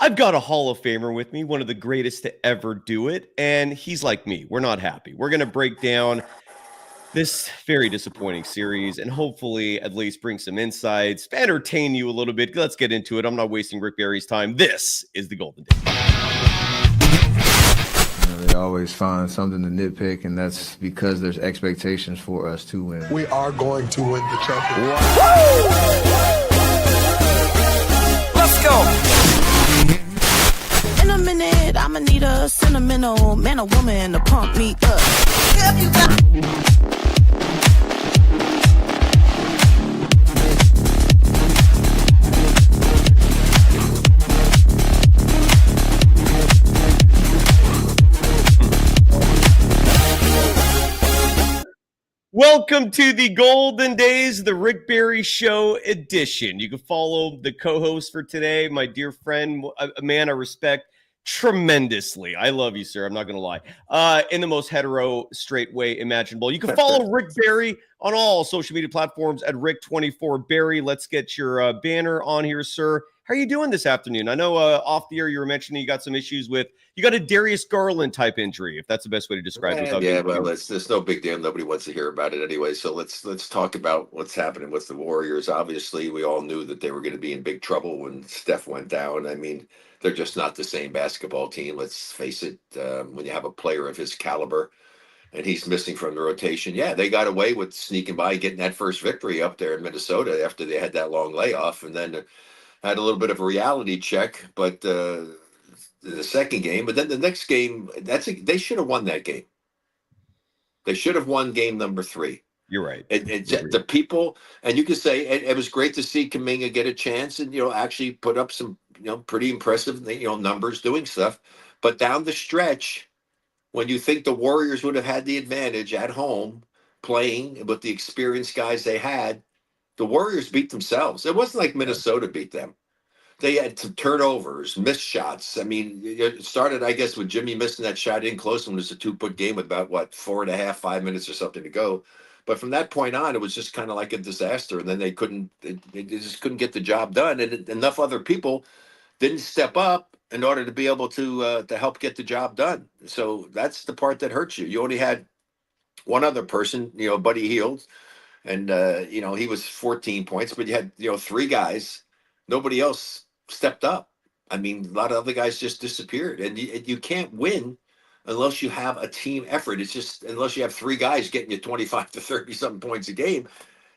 I've got a Hall of Famer with me, one of the greatest to ever do it, and he's like me. We're not happy. We're going to break down this very disappointing series and hopefully at least bring some insights, entertain you a little bit. Let's get into it. I'm not wasting Rick Barry's time. This is the Golden Days. They always find something to nitpick, and that's because there's expectations for us to win. We are going to win the championship. Let's go. In a minute, I'ma need a sentimental man or woman to pump me up. If you got Welcome to the Golden Days, the Rick Barry Show edition. You can follow the co-host for today, my dear friend, a man I respect tremendously. I love you, sir. I'm not going to lie. In the most hetero, straight way imaginable. You can follow Rick Barry on all social media platforms at Rick24Barry. Let's get your banner on here, sir. How are you doing this afternoon? I know off the air you were mentioning you got some issues with, you got a Darius Garland type injury, if that's the best way to describe it. Yeah, well, it's no big deal. Nobody wants to hear about it anyway. So let's talk about what's happening with the Warriors. Obviously, we all knew that they were going to be in big trouble when Steph went down. I mean, they're just not the same basketball team. Let's face it. When you have a player of his caliber and he's missing from the rotation, yeah, they got away with sneaking by, getting that first victory up there in Minnesota after they had that long layoff, and then had a little bit of a reality check. But the second game, but then the next game, they should have won that game. They should have won game number 3. You're right. The people, and you could say it was great to see Kuminga get a chance and actually put up some pretty impressive numbers doing stuff. But down the stretch, when you think the Warriors would have had the advantage at home, playing with the experienced guys they had, the Warriors beat themselves. It wasn't like Minnesota beat them. They had some turnovers, missed shots. I mean, it started, I guess, with Jimmy missing that shot in close when it was a 2-point game with about, 4.5, 5 minutes or something to go. But from that point on, it was just kind of like a disaster. And then they just couldn't get the job done. And enough other people didn't step up in order to be able to help get the job done. So that's the part that hurts you. You only had one other person, Buddy Hield. And, he was 14 points, but you had, 3 guys. Nobody else stepped up. I mean, a lot of other guys just disappeared. And you can't win unless you have a team effort. It's just, unless you have 3 guys getting you 25 to 30-something points a game,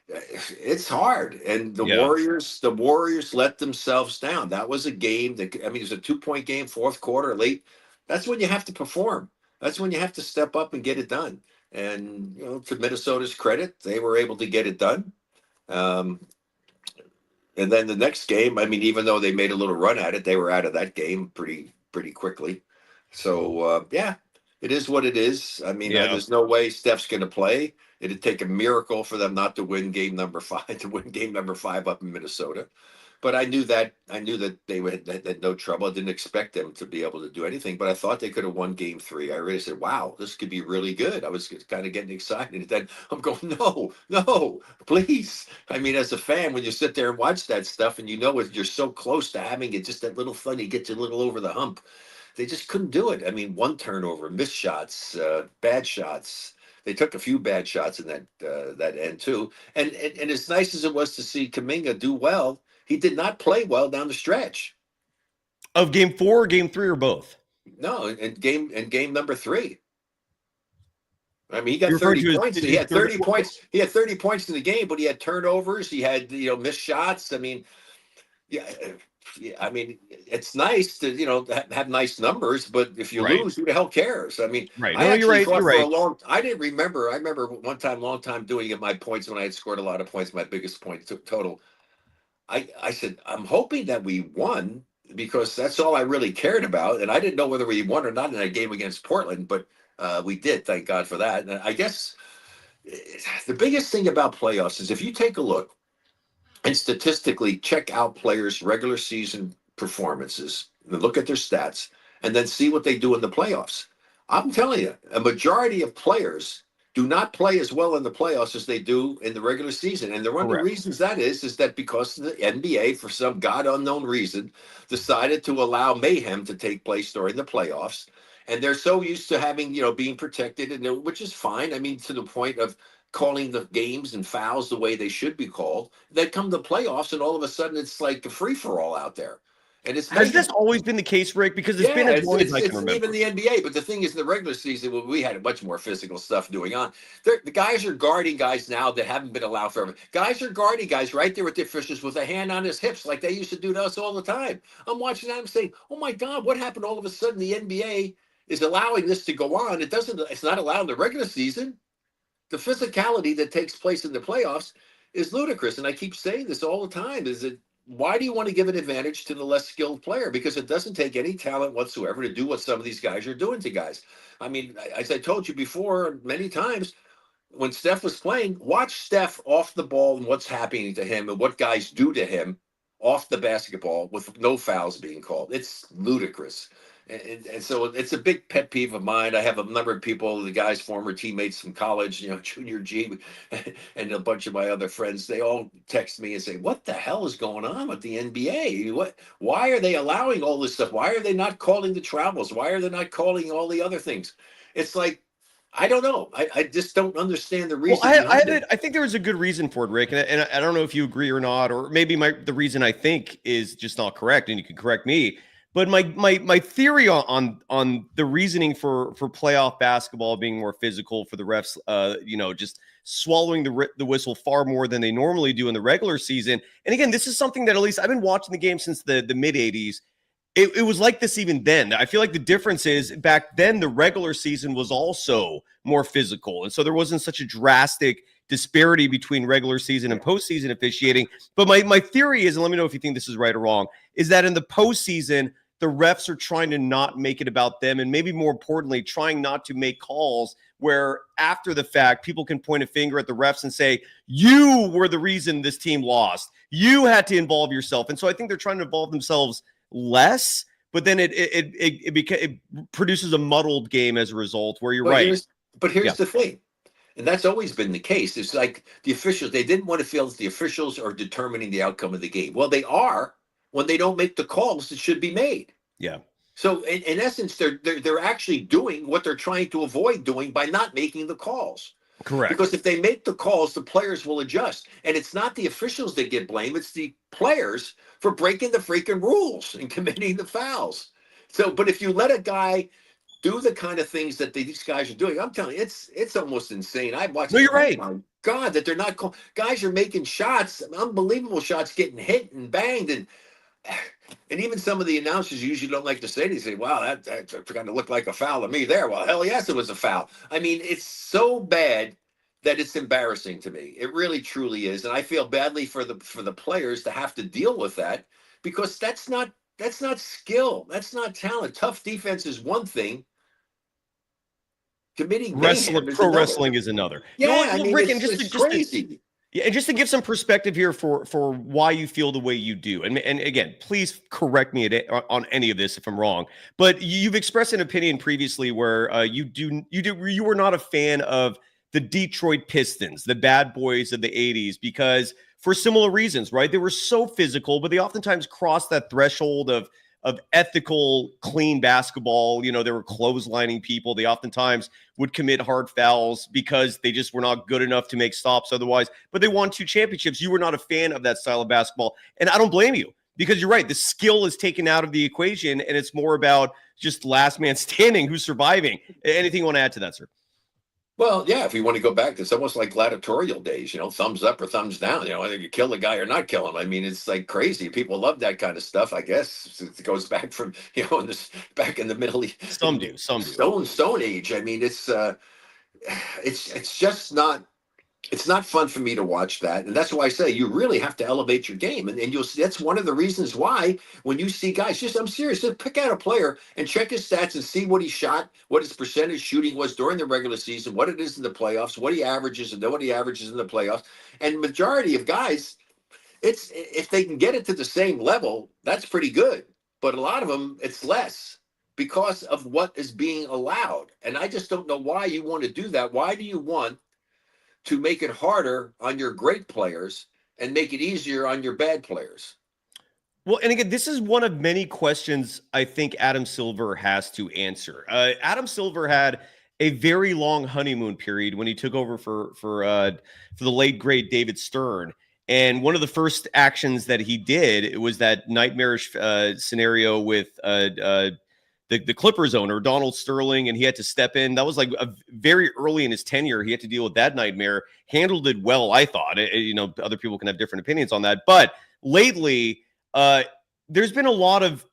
it's hard. And the Warriors let themselves down. That was a game that, it was a 2-point game, fourth quarter, late. That's when you have to perform. That's when you have to step up and get it done. And, to Minnesota's credit, they were able to get it done. And then the next game, even though they made a little run at it, they were out of that game pretty quickly. So, it is what it is. There's no way Steph's going to play. It'd take a miracle for them not to win game number 5, up in Minnesota. But I knew that they had no trouble. I didn't expect them to be able to do anything, but I thought they could have won game 3. I really said, wow, this could be really good. I was kind of getting excited. And then I'm going, no, please. As a fan, when you sit there and watch that stuff and you're so close to having it, just that little funny gets you a little over the hump. They just couldn't do it. 1 turnover, missed shots, bad shots. They took a few bad shots in that end too. And as nice as it was to see Kuminga do well, he did not play well down the stretch. Of game 4 or game 3 or both? No, in game number 3. He got 30 points. He had 30 points. He had 30 points in the game, but he had turnovers. He had missed shots. It's nice to have nice numbers, but if you lose, who the hell cares? Right. You're right. I didn't remember. I remember one time, long time doing it. My points when I had scored a lot of points, my biggest point total. I said, I'm hoping that we won because that's all I really cared about. And I didn't know whether we won or not in that game against Portland, but we did. Thank God for that. And I guess the biggest thing about playoffs is if you take a look and statistically check out players' regular season performances, and look at their stats, and then see what they do in the playoffs. I'm telling you, a majority of players do not play as well in the playoffs as they do in the regular season. And one of the Correct. reasons that is that because the NBA, for some God unknown reason, decided to allow mayhem to take place during the playoffs. And they're so used to having, being protected, and which is fine. I mean, to the point of calling the games and fouls the way they should be called. They come to playoffs, and all of a sudden it's like a free-for-all out there. And it's Has this always been the case, Rick? Because it's been as long as I can remember. Even the NBA, but the thing is, in the regular season, we had much more physical stuff going on. The guys are guarding guys now that haven't been allowed forever. Guys are guarding guys right there with the officials with a hand on his hips, like they used to do to us all the time. I'm watching that. I'm saying, oh my God, what happened? All of a sudden, the NBA is allowing this to go on. It's not allowed in the regular season. The physicality that takes place in the playoffs is ludicrous. And I keep saying this all the time, why do you want to give an advantage to the less skilled player? Because it doesn't take any talent whatsoever to do what some of these guys are doing to guys. I mean, as I told you before many times, when Steph was playing, watch Steph off the ball and what's happening to him and what guys do to him off the basketball with no fouls being called. It's ludicrous. And so it's a big pet peeve of mine. I have a number of people, the guys, former teammates from college, junior G, and a bunch of my other friends, they all text me and say, what the hell is going on with the NBA? Why are they allowing all this stuff? Why are they not calling the travels? Why are they not calling all the other things? It's like, I don't know. I just don't understand the reason. Well, I think there was a good reason for it, Rick. And I don't know if you agree or not, or maybe the reason I think is just not correct, and you can correct me. But my theory on the reasoning for playoff basketball being more physical, for the refs, just swallowing the whistle far more than they normally do in the regular season. And again, this is something that at least I've been watching the game since the mid 80s. It was like this even then. I feel like the difference is back then the regular season was also more physical, and so there wasn't such a drastic disparity between regular season and postseason officiating. But my theory is, and let me know if you think this is right or wrong, is that in the postseason, the refs are trying to not make it about them, and maybe more importantly, trying not to make calls where after the fact, people can point a finger at the refs and say, you were the reason this team lost. You had to involve yourself. And so I think they're trying to involve themselves less, but then it produces a muddled game as a result where you're right. Here's the thing. And that's always been the case. It's like the officials, they didn't want to feel that the officials are determining the outcome of the game. Well, they are when they don't make the calls that should be made. Yeah. So in essence, they're actually doing what they're trying to avoid doing by not making the calls. Correct. Because if they make the calls, the players will adjust. And it's not the officials that get blamed. It's the players for breaking the freaking rules and committing the fouls. So, but if you let a guy do the kind of things that these guys are doing, I'm telling you, it's almost insane. I've watched. No, you're right. Oh my God, that they're not guys are making shots, unbelievable shots, getting hit and banged, and even some of the announcers usually don't like to say. They say, "Wow, that's going to look like a foul to me there." Well, hell yes, it was a foul. I mean, it's so bad that it's embarrassing to me. It really, truly is, and I feel badly for the players to have to deal with that, because that's not skill, that's not talent. Tough defense is one thing. Committing pro wrestling is another. Yeah, I mean, Rick, it's crazy. And just to give some perspective here for why you feel the way you do, and again, please correct me on any of this if I'm wrong. But you've expressed an opinion previously where you were not a fan of the Detroit Pistons, the bad boys of the 80s, because for similar reasons, right? They were so physical, but they oftentimes crossed that threshold of ethical, clean basketball. They were clotheslining people. They oftentimes would commit hard fouls because they just were not good enough to make stops otherwise. But they won 2 championships. You were not a fan of that style of basketball. And I don't blame you, because you're right. The skill is taken out of the equation, and it's more about just last man standing, who's surviving. Anything you want to add to that, sir? Well, yeah, if you want to go back, it's almost like gladiatorial days, thumbs up or thumbs down, whether you kill the guy or not kill him. I mean, it's like crazy. People love that kind of stuff, I guess. It goes back from, back in the Middle East. Some do. Stone Age. I mean, it's just not, it's not fun for me to watch that. And that's why I say you really have to elevate your game. And you'll see, that's one of the reasons why when you see guys, I'm serious, just pick out a player and check his stats and see what he shot, what his percentage shooting was during the regular season, what it is in the playoffs, what he averages and what he averages in the playoffs. And majority of guys, if they can get it to the same level, that's pretty good. But a lot of them, it's less. because of what is being allowed. And I just don't know why you want to do that. Why do you want to make it harder on your great players and make it easier on your bad players? Well, and again, this is one of many questions I think Adam Silver has to answer. Adam Silver had a very long honeymoon period when he took over for the late great David Stern. And one of the first actions that he did, it was that nightmarish scenario with the Clippers owner, Donald Sterling, and he had to step in. That was like very early in his tenure. He had to deal with that nightmare. Handled it well, I thought. Other people can have different opinions on that. But lately, there's been a lot of,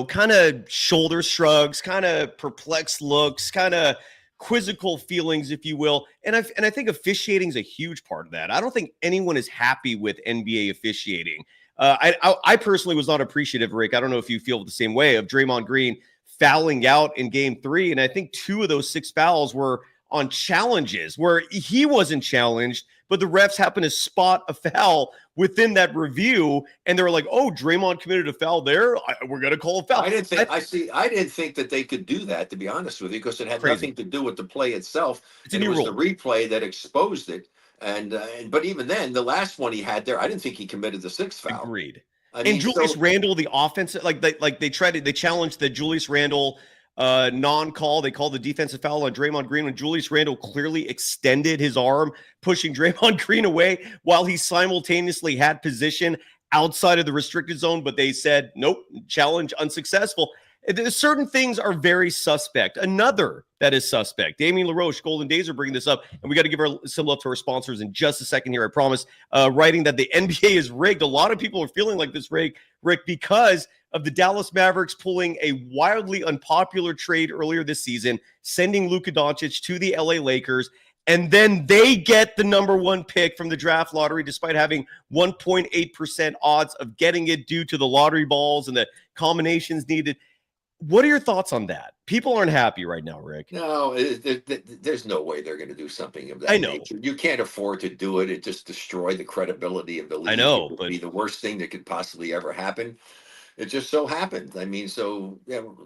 kind of shoulder shrugs, kind of perplexed looks, kind of quizzical feelings, if you will. And I think officiating is a huge part of that. I don't think anyone is happy with NBA officiating. I personally was not appreciative, Rick. I don't know if you feel the same way, of Draymond Green fouling out in Game 3. And I think 2 of those 6 fouls were on challenges where he wasn't challenged, but the refs happened to spot a foul within that review, and they were like, "Oh, Draymond committed a foul there. We're going to call a foul." I didn't think that they could do that, to be honest with you, because it had nothing to do with the play itself. It's a new rule. The replay that exposed it. But even then, the last one he had there, I didn't think he committed the 6th foul. Agreed. And Julius Randle, the offensive, they challenged the Julius Randle non-call. They called the defensive foul on Draymond Green when Julius Randle clearly extended his arm, pushing Draymond Green away while he simultaneously had position outside of the restricted zone. But they said, nope, challenge unsuccessful. Certain things are very suspect. Another that is suspect, Damien LaRoche, Golden Days, are bringing this up, and we got to give some love to our sponsors in just a second here, I promise, writing that the NBA is rigged. A lot of people are feeling like this Rick, because of the Dallas Mavericks pulling a wildly unpopular trade earlier this season, sending Luka Doncic to the LA Lakers, and then they get the number 1 pick from the draft lottery despite having 1.8% odds of getting it due to the lottery balls and the combinations needed. What are your thoughts on that? People aren't happy right now, Rick. No, there's no way they're going to do something of that I know. nature. You can't afford to do it. It just destroy the credibility of the league. I know, it would be the worst thing that could possibly ever happen. It just so happened. I mean,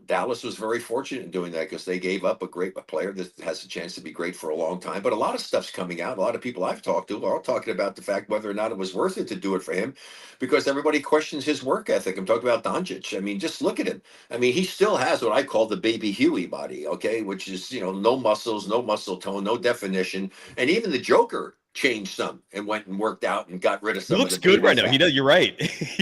Dallas was very fortunate in doing that because they gave up a player that has a chance to be great for a long time. But a lot of stuff's coming out. A lot of people I've talked to are all talking about the fact whether or not it was worth it to do it for him, because everybody questions his work ethic. I'm talking about Doncic. I mean, just look at him. I mean, he still has what I call the baby Huey body, okay, which is, no muscles, no muscle tone, no definition. And even the Joker changed some and went and worked out and got rid of some. He looks good right now. He does. You're right.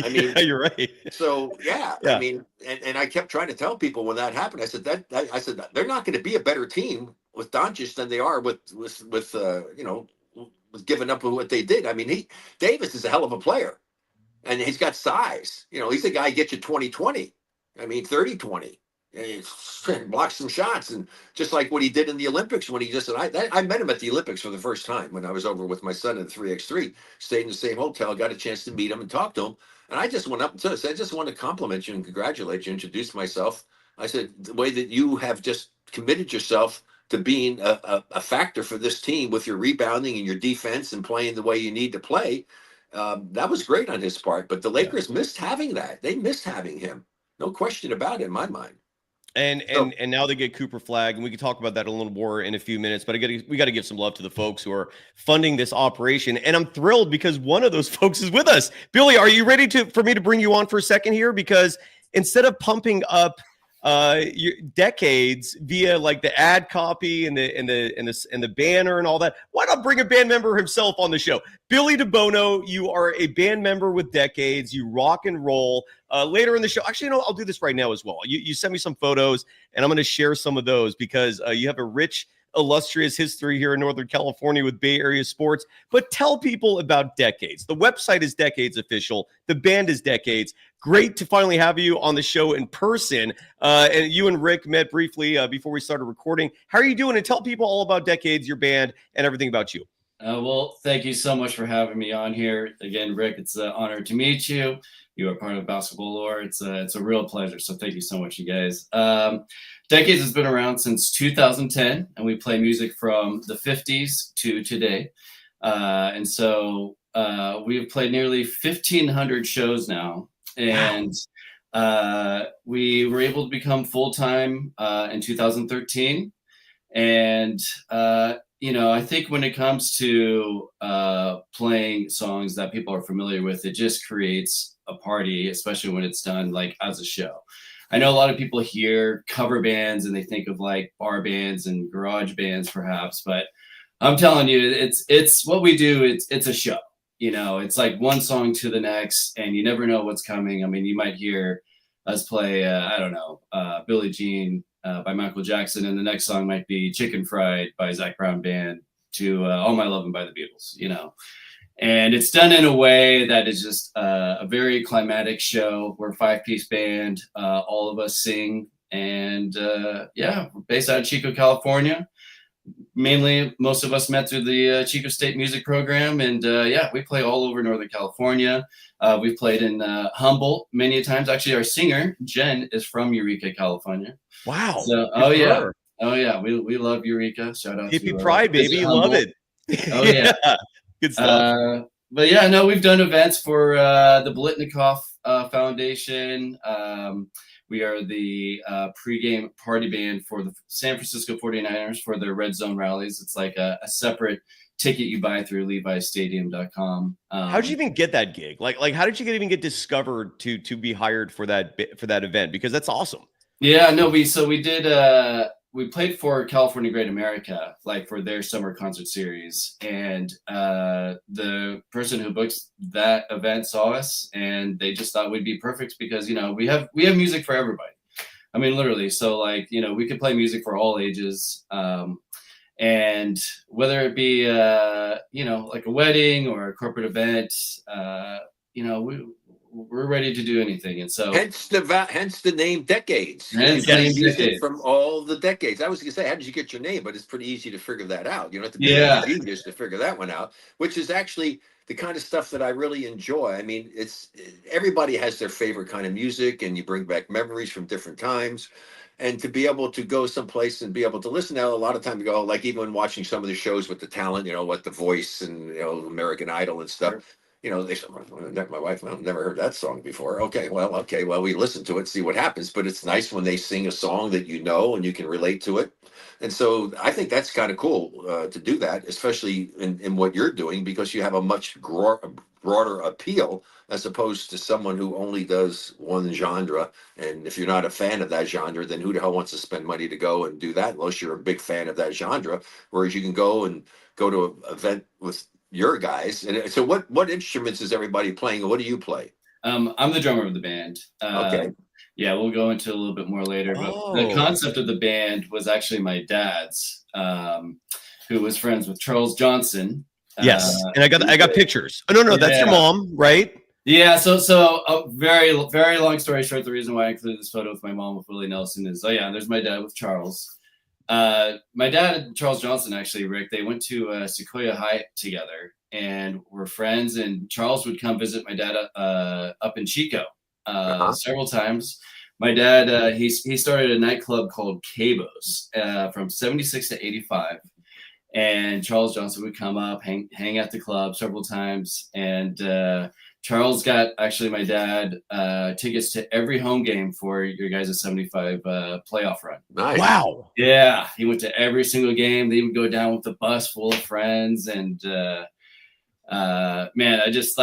I mean, you're right. So yeah. I mean, and I kept trying to tell people when that happened, I said they're not going to be a better team with Doncic than they are with giving up with what they did. I mean, Davis is a hell of a player, and he's got size. He's the guy who gets you 20-20. I mean, 30-20. He blocked some shots, and just like what he did in the Olympics when he just said, I met him at the Olympics for the first time when I was over with my son in the 3x3, stayed in the same hotel, got a chance to meet him and talk to him. And I just went up and said, I just want to compliment you and congratulate you, introduce myself. I said, the way that you have just committed yourself to being a factor for this team with your rebounding and your defense and playing the way you need to play, that was great on his part. But the Lakers missed having that. They missed having him. No question about it in my mind. And now they get Cooper Flag, and we can talk about that a little more in a few minutes. But we got to give some love to the folks who are funding this operation, and I'm thrilled because one of those folks is with us. Billy, are you ready for me to bring you on for a second here? Because instead of pumping up your Decades via like the ad copy and the banner and all that, why not bring a band member himself on the show? Billy DiBono, you are a band member with Decades. You rock and roll. Later in the show, actually, I'll do this right now as well. You send me some photos, and I'm going to share some of those because you have a rich, illustrious history here in Northern California with Bay Area sports. But tell people about Decades. The website is Decades Official. The band is Decades. Great to finally have you on the show in person. And you and Rick met briefly before we started recording. How are you doing? And tell people all about Decades, your band, and everything about you. Well, thank you so much for having me on here. Again, Rick, it's an honor to meet you. You are part of Basketball Lore. It's a real pleasure. So thank you so much, you guys. Decades has been around since 2010, and we play music from the 50s to today. And so we have played nearly 1,500 shows now. And we were able to become full-time in 2013. And, I think when it comes to playing songs that people are familiar with, it just creates a party, especially when it's done like as a show. I know a lot of people hear cover bands and they think of like bar bands and garage bands perhaps, but I'm telling you, it's what we do. It's a show, it's like one song to the next and you never know what's coming. I mean, you might hear us play, I don't know, Billie Jean by Michael Jackson, and the next song might be Chicken Fried by Zac Brown Band to All My Lovin' by the Beatles, And it's done in a way that is just a very climatic show. We're a 5-piece band. All of us sing. And we're based out of Chico, California. Mainly, most of us met through the Chico State Music Program. And we play all over Northern California. We've played in Humboldt many times. Actually, our singer, Jen, is from Eureka, California. Wow. So, oh, yeah. We love Eureka. Shout out Hippie to Pride, baby. Love it. Oh, yeah. Good stuff. But yeah, no, we've done events for the Blitnikoff Foundation. We are the pregame party band for the San Francisco 49ers for their Red Zone rallies. It's like a separate ticket you buy through levisstadium.com. How did you even get that gig? Like how did you even get discovered to be hired for that event? Because that's awesome. Yeah, no, we did we played for California Great America, like for their summer concert series. And the person who books that event saw us and they just thought we'd be perfect because, we have music for everybody. I mean, literally. So like, we could play music for all ages. And whether it be, like a wedding or a corporate event, we're ready to do anything. And so hence the name Decades. Decades. From all the decades. I was going to say, how did you get your name? But it's pretty easy to figure that out. You don't have to be a genius to figure that one out, which is actually the kind of stuff that I really enjoy. I mean, everybody has their favorite kind of music and you bring back memories from different times. And to be able to go someplace and be able to listen now, a lot of time ago, like even when watching some of the shows with the talent, what The Voice and American Idol and stuff. They said, my wife, I've never heard that song before. Okay, well, we listen to it, see what happens. But it's nice when they sing a song that and you can relate to it. And so I think that's kind of cool to do that, especially in what you're doing, because you have a much broader appeal as opposed to someone who only does one genre. And if you're not a fan of that genre, then who the hell wants to spend money to go and do that unless you're a big fan of that genre? Whereas you can go to an event with your guys. And so what instruments is everybody playing and what do you play? I'm the drummer of the band. Okay. Yeah, we'll go into a little bit more later. But the concept of the band was actually my dad's, who was friends with Charles Johnson. Yes, and I got pictures. Oh no, that's your mom, right? Yeah. So a very, very long story short, the reason why I included this photo with my mom with Willie Nelson is, there's my dad with Charles. My dad and Charles Johnson, actually, Rick, they went to Sequoia High together and were friends. And Charles would come visit my dad up in Chico several times. My dad, he started a nightclub called Cabos from 76 to 85. And Charles Johnson would come up, hang at the club several times. And Charles got, actually, my dad tickets to every home game for your guys' 75 playoff run. Nice. Wow. Yeah, he went to every single game. They would go down with the bus full of friends. And man, I just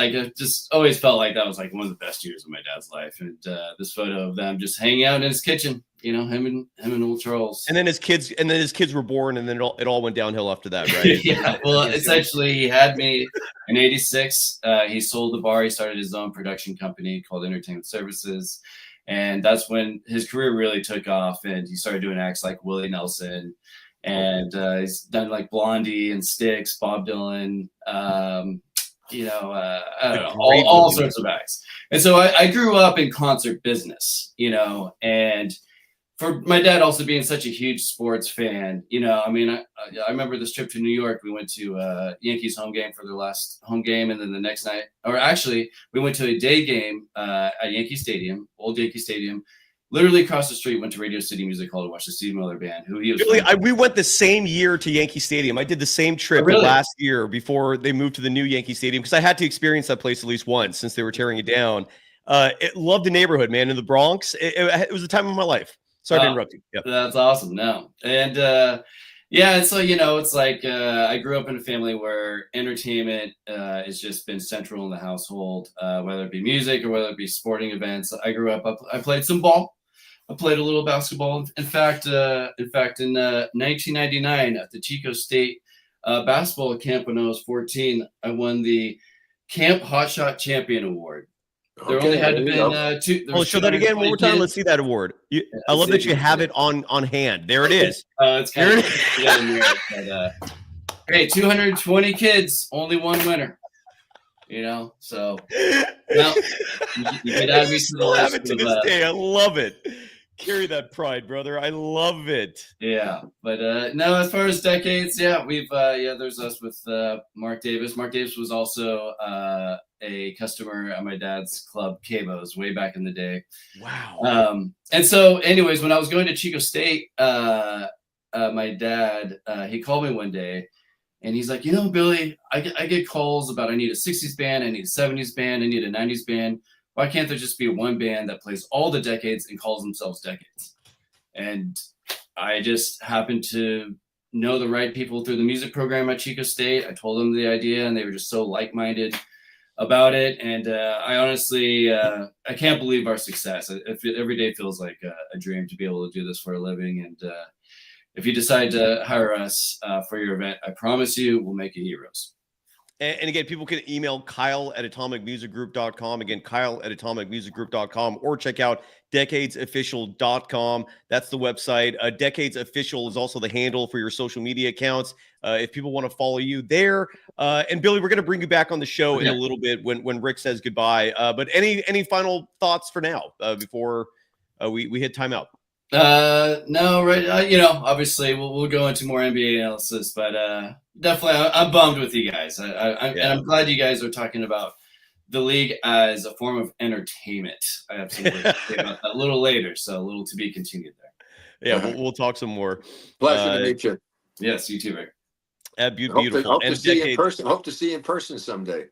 always felt like that was like one of the best years of my dad's life. And this photo of them just hanging out in his kitchen, him and old Charles. And then his kids were born, and then it all went downhill after that, right? Yeah. Well, essentially, he had me in '86. He sold the bar. He started his own production company called Entertainment Services, and that's when his career really took off. And he started doing acts like Willie Nelson, and he's done like Blondie and Styx, Bob Dylan. I don't know, all sorts of acts. And so I grew up in concert business, and for my dad also being such a huge sports fan, I remember this trip to New York. We went to Yankees home game for their last home game. And then the next night, or actually we went to a day game at Yankee Stadium, old Yankee Stadium. Literally across the street, went to Radio City Music Hall to watch the Steve Miller Band, who he was. We went the same year to Yankee Stadium. I did the same trip last year before they moved to the new Yankee Stadium because I had to experience that place at least once since they were tearing it down. Loved the neighborhood, man, in the Bronx. It was the time of my life. Sorry to interrupt you. Yep. That's awesome. No. And yeah, and so, it's like I grew up in a family where entertainment has just been central in the household, whether it be music or whether it be sporting events. I grew up, I played some ball. I played a little basketball. In fact, in 1999 at the Chico State basketball camp when I was 14, I won the Camp Hotshot Champion Award. There only had to been two. Show that again one more time. Let's see that award. I love that you have it on hand. There it is. It's kind of hey, 220 kids, only one winner. So well, you could add me to the list. Have it to this day. I love it. Carry that pride, brother. I love it. Yeah, but no, as far as decades, we've there's us with Mark Davis. Mark Davis was also a customer at my dad's club, Cabos, way back in the day. Wow. And so, anyways, when I was going to Chico State, my dad he called me one day, and he's like, Billy, I get calls about I need a 60s band, I need a 70s band, I need a 90s band. Why can't there just be one band that plays all the decades and calls themselves Decades? And I just happened to know the right people through the music program at Chico State. I told them the idea, and they were just so like-minded about it. And I honestly, I can't believe our success. Every day feels like a dream to be able to do this for a living. And if you decide to hire us for your event, I promise you we'll make you heroes. And again, people can email Kyle@atomicmusicgroup.com. Again, Kyle@atomicmusicgroup.com, or check out decadesofficial.com. That's the website. Decades Official is also the handle for your social media accounts. If people want to follow you there. And Billy, we're going to bring you back on the show in a little bit when Rick says goodbye. But any final thoughts for now before we hit timeout? No, right. Obviously we'll go into more NBA analysis, but definitely I'm bummed with you guys. And I'm glad you guys are talking about the league as a form of entertainment. I have some words to say about that a little later, so a little to be continued there. Yeah, we'll talk some more. Pleasure to meet you. Yes, you too, Rick. Beautiful. Hope to see you in person. Hope to see you in person someday.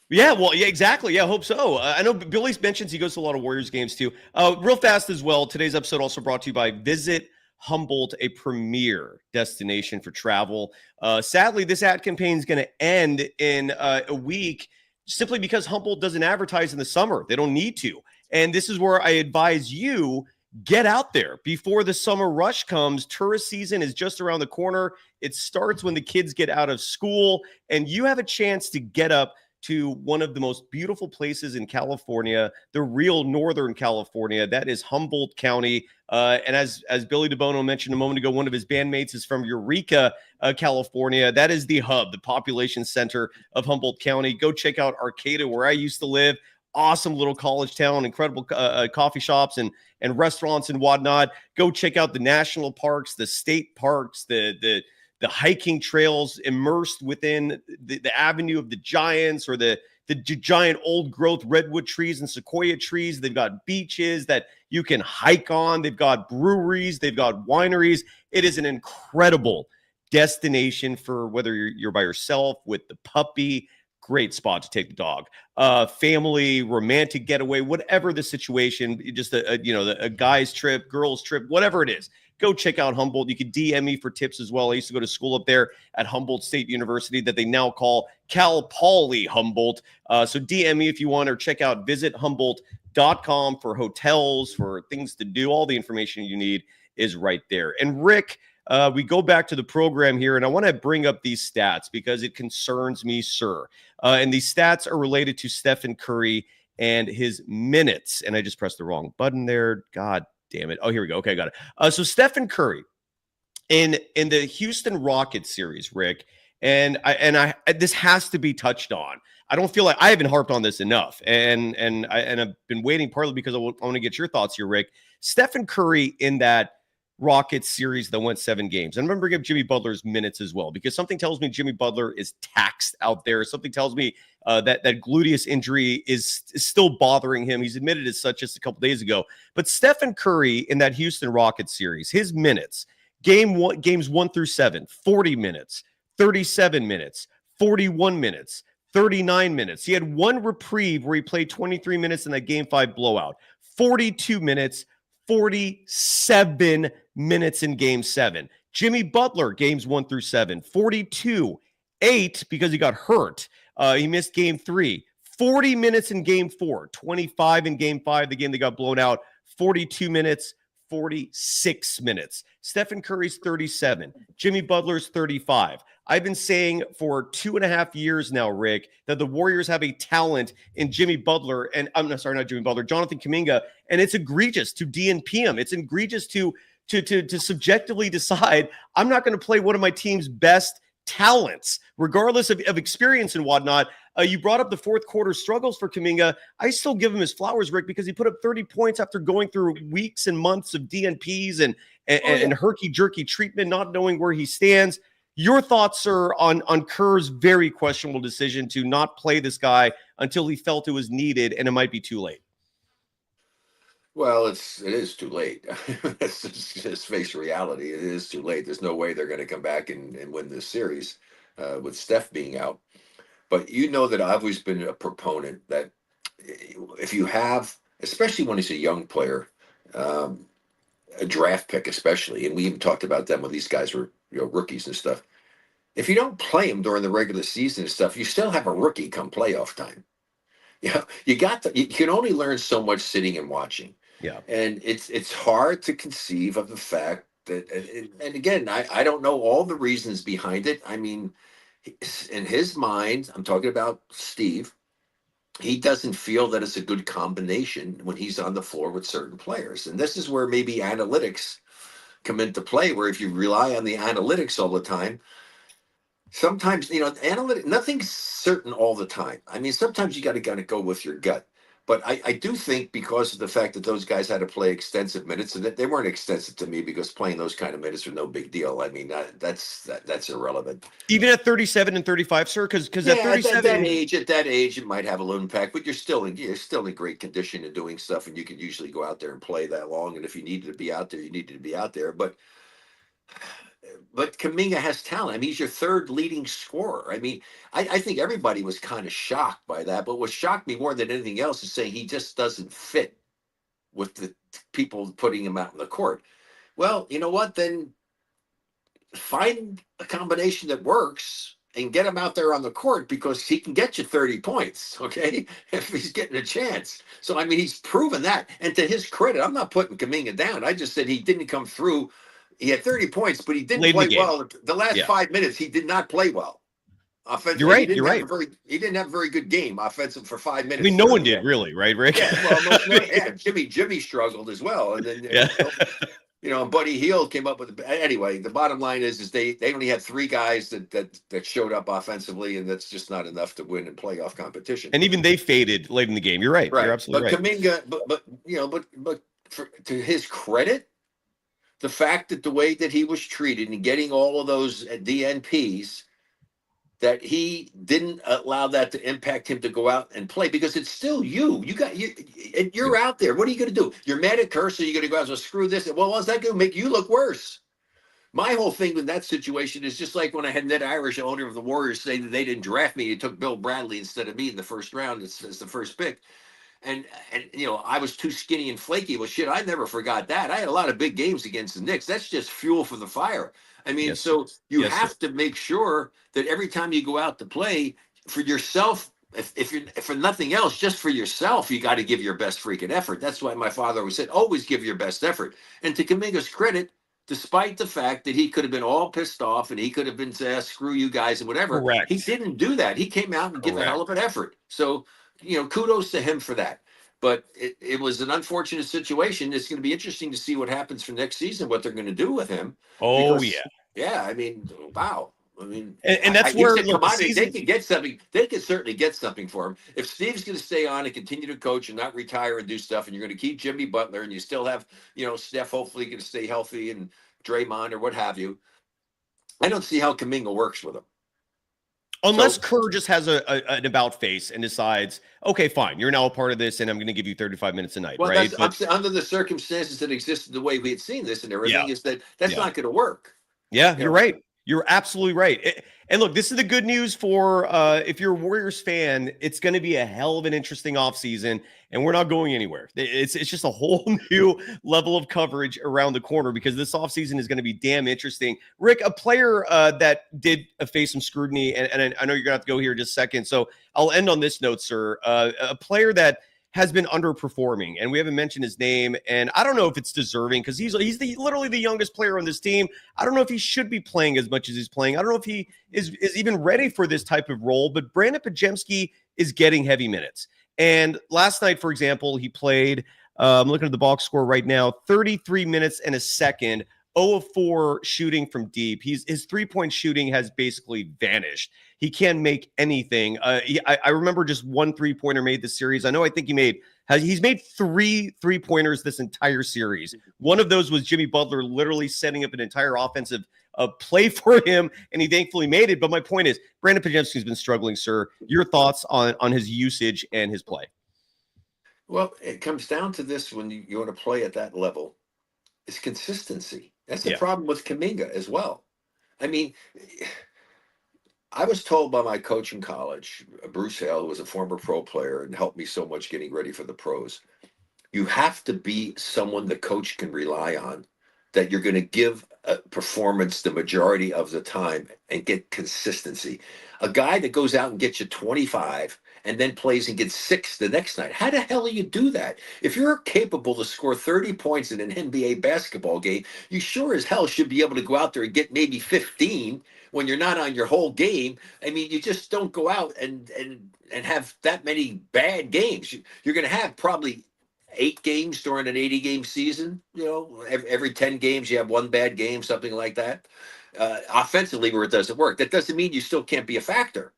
Yeah, well, yeah, exactly. Yeah, I hope so. I know Billy mentions he goes to a lot of Warriors games too. Real fast as well, today's episode also brought to you by Visit Humboldt, a premier destination for travel. Sadly, this ad campaign is going to end in a week simply because Humboldt doesn't advertise in the summer. They don't need to. And this is where I advise you, get out there before the summer rush comes. Tourist season is just around the corner. It starts when the kids get out of school, and you have a chance to get up to one of the most beautiful places in California, the real Northern California. That is Humboldt County. And as Billy DiBono mentioned a moment ago, one of his bandmates is from Eureka, California. That is the hub, the population center of Humboldt County. Go check out Arcata, where I used to live. Awesome little college town, incredible coffee shops and restaurants and whatnot. Go check out the national parks, the state parks, the hiking trails immersed within the Avenue of the Giants, or the giant old growth redwood trees and sequoia trees. They've got beaches that you can hike on. They've got breweries. They've got wineries. It is an incredible destination for whether you're by yourself, with the puppy. Great spot to take the dog, family, romantic getaway, whatever the situation, just a guy's trip, girl's trip, whatever it is. Go check out Humboldt. You can DM me for tips as well. I used to go to school up there at Humboldt State University that they now call Cal Poly Humboldt. So DM me if you want, or check out visithumboldt.com for hotels, for things to do. All the information you need is right there. And Rick, we go back to the program here, and I want to bring up these stats because it concerns me, sir. And these stats are related to Stephen Curry and his minutes. And I just pressed the wrong button there. God damn it. Oh, here we go. Okay, I got it. So Stephen Curry in the Houston Rockets series, Rick, and I this has to be touched on. I don't feel like I haven't harped on this enough, and I've been waiting partly because I want to get your thoughts here, Rick. Stephen Curry in that Rockets series that went 7 games. And I'm going to bring up Jimmy Butler's minutes as well, because something tells me Jimmy Butler is taxed out there. Something tells me that gluteus injury is still bothering him. He's admitted as such just a couple days ago. But Stephen Curry in that Houston Rockets series, his minutes, games 1 through 7, 40 minutes, 37 minutes, 41 minutes, 39 minutes. He had one reprieve where he played 23 minutes in that Game 5 blowout. 42 minutes, 47 minutes in Game 7. Jimmy Butler, games 1 through 7, 42, 8 because he got hurt. He missed Game 3. 40 minutes in Game 4, 25 in Game 5, the game that got blown out, 42 minutes, 46 minutes. Stephen Curry's 37. Jimmy Butler's 35. I've been saying for 2.5 years now, Rick, that the Warriors have a talent in Jimmy Butler, and I'm sorry, not Jimmy Butler, Jonathan Kuminga, and it's egregious to DNP him. It's egregious to subjectively decide I'm not going to play one of my team's best talents, regardless of experience and whatnot. You brought up the fourth quarter struggles for Kuminga. I still give him his flowers, Rick, because he put up 30 points after going through weeks and months of DNPs and herky-jerky treatment, not knowing where he stands. Your thoughts, sir, on Kerr's very questionable decision to not play this guy until he felt it was needed, and it might be too late. Well, it is too late. Let's just face reality. It is too late. There's no way they're going to come back and win this series with Steph being out. But you know that I've always been a proponent that if you have, especially when he's a young player, a draft pick especially, and we even talked about them when these guys were rookies and stuff. If you don't play them during the regular season and stuff, you still have a rookie come playoff time. You can only learn so much sitting and watching. Yeah. And it's hard to conceive of the fact that, and again, I don't know all the reasons behind it. I mean, in his mind, I'm talking about Steve, he doesn't feel that it's a good combination when he's on the floor with certain players. And this is where maybe analytics come into play, where if you rely on the analytics all the time, sometimes, nothing's certain all the time. I mean, sometimes you got to kind of go with your gut. But I do think because of the fact that those guys had to play extensive minutes, and that they weren't extensive to me because playing those kind of minutes was no big deal. I mean, that's irrelevant. Even at 37 and 35, sir, because at 37, at that age, it might have a little impact. But you're still in great condition and doing stuff, and you can usually go out there and play that long. And if you needed to be out there, you needed to be out there. But Kuminga has talent. I mean, he's your third leading scorer. I mean, I think everybody was kind of shocked by that. But what shocked me more than anything else is saying he just doesn't fit with the people putting him out on the court. Well, you know what? Then find a combination that works and get him out there on the court, because he can get you 30 points, okay, if he's getting a chance. So, I mean, he's proven that. And to his credit, I'm not putting Kuminga down. I just said he didn't come through. He had 30 points, but he didn't play well. The last 5 minutes, he did not play well. Offensively, you're right. He didn't have a very good game offensive for 5 minutes. I mean, no one did really, right, Rick? Yeah, Jimmy struggled as well, and then Buddy Hield came up with. Anyway, the bottom line is they only had 3 guys that showed up offensively, and that's just not enough to win in playoff competition. And even they faded late in the game. You're right. You're absolutely right. Kuminga, but to his credit, the fact that the way that he was treated and getting all of those DNPs, that he didn't allow that to impact him to go out and play, because it's still you. You're out there. What are you going to do? You're mad at Kerr, so you're going to go out and screw this. Well, is that going to make you look worse? My whole thing with that situation is just like when I had Ned Irish, owner of the Warriors, say that they didn't draft me. They took Bill Bradley instead of me in the first round as the first pick. And I was too skinny and flaky. Well, shit, I never forgot that. I had a lot of big games against the Knicks. That's just fuel for the fire. I mean, so you have to make sure that every time you go out to play for yourself, if for nothing else, just for yourself, you got to give your best freaking effort. That's why my father always said, always give your best effort. And to Kuminga's credit, despite the fact that he could have been all pissed off and he could have been saying, screw you guys and whatever, he didn't do that. He came out and gave a hell of an effort. So, kudos to him for that. But it was an unfortunate situation. It's going to be interesting to see what happens for next season, what they're going to do with him. Oh, yeah. I mean, wow. I mean, and that's where they could get something. They could certainly get something for him. If Steve's going to stay on and continue to coach and not retire and do stuff, and you're going to keep Jimmy Butler, and you still have, Steph hopefully going to stay healthy, and Draymond or what have you, I don't see how Kuminga works with him. Unless Kerr just has an about face and decides, okay, fine, you're now a part of this, and I'm going to give you 35 minutes a night, right? Under the circumstances that existed, the way we had seen this and everything, is that's not going to work. Yeah, you're right. You're absolutely right. And look, this is the good news for if you're a Warriors fan, it's going to be a hell of an interesting offseason, and we're not going anywhere. It's just a whole new level of coverage around the corner because this offseason is going to be damn interesting. Rick, a player that did face some scrutiny, and I know you're going to have to go here in just a second, so I'll end on this note, sir. A player that has been underperforming, and we haven't mentioned his name, and I don't know if it's deserving because he's literally the youngest player on this team. I don't know if he should be playing as much as he's playing. I don't know if he is even ready for this type of role, but Brandon Podziemski is getting heavy minutes. And last night, for example, he played, I'm looking at the box score right now, 33 minutes and a second, 0 of 4 shooting from deep. His three-point shooting has basically vanished. He can't make anything. I remember just one three-pointer made this series. I think he's made 3 three-pointers this entire series. One of those was Jimmy Butler literally setting up an entire offensive play for him, and he thankfully made it. But my point is, Brandon Podziemski's been struggling, sir. Your thoughts on his usage and his play? Well, it comes down to this when you want to play at that level. It's consistency. That's the problem with Kuminga as well. I mean, I was told by my coach in college, Bruce Hale, who was a former pro player and helped me so much getting ready for the pros, you have to be someone the coach can rely on, that you're going to give a performance the majority of the time and get consistency. A guy that goes out and gets you 25 and then plays and gets 6 the next night. How the hell do you do that? If you're capable to score 30 points in an NBA basketball game, you sure as hell should be able to go out there and get maybe 15 when you're not on your whole game. I mean, you just don't go out and have that many bad games. You're going to have probably 8 games during an 80-game season. You know, every 10 games you have one bad game, something like that. Offensively, where it doesn't work. That doesn't mean you still can't be a factor.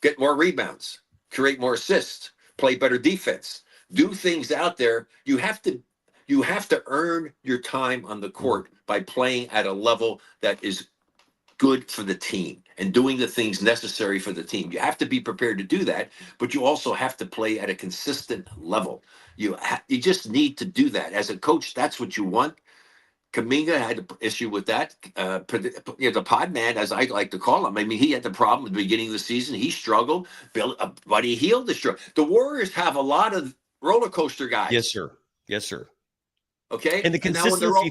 Get more rebounds, create more assists, play better defense, do things out there. You have to earn your time on the court by playing at a level that is good for the team and doing the things necessary for the team. You have to be prepared to do that, but you also have to play at a consistent level. You just need to do that. As a coach, that's what you want. Kuminga had an issue with that. The pod man, as I like to call him, I mean, he had the problem at the beginning of the season. He struggled, but he healed the struggle. The Warriors have a lot of roller coaster guys. Yes, sir. Yes, sir. Okay? And the consistency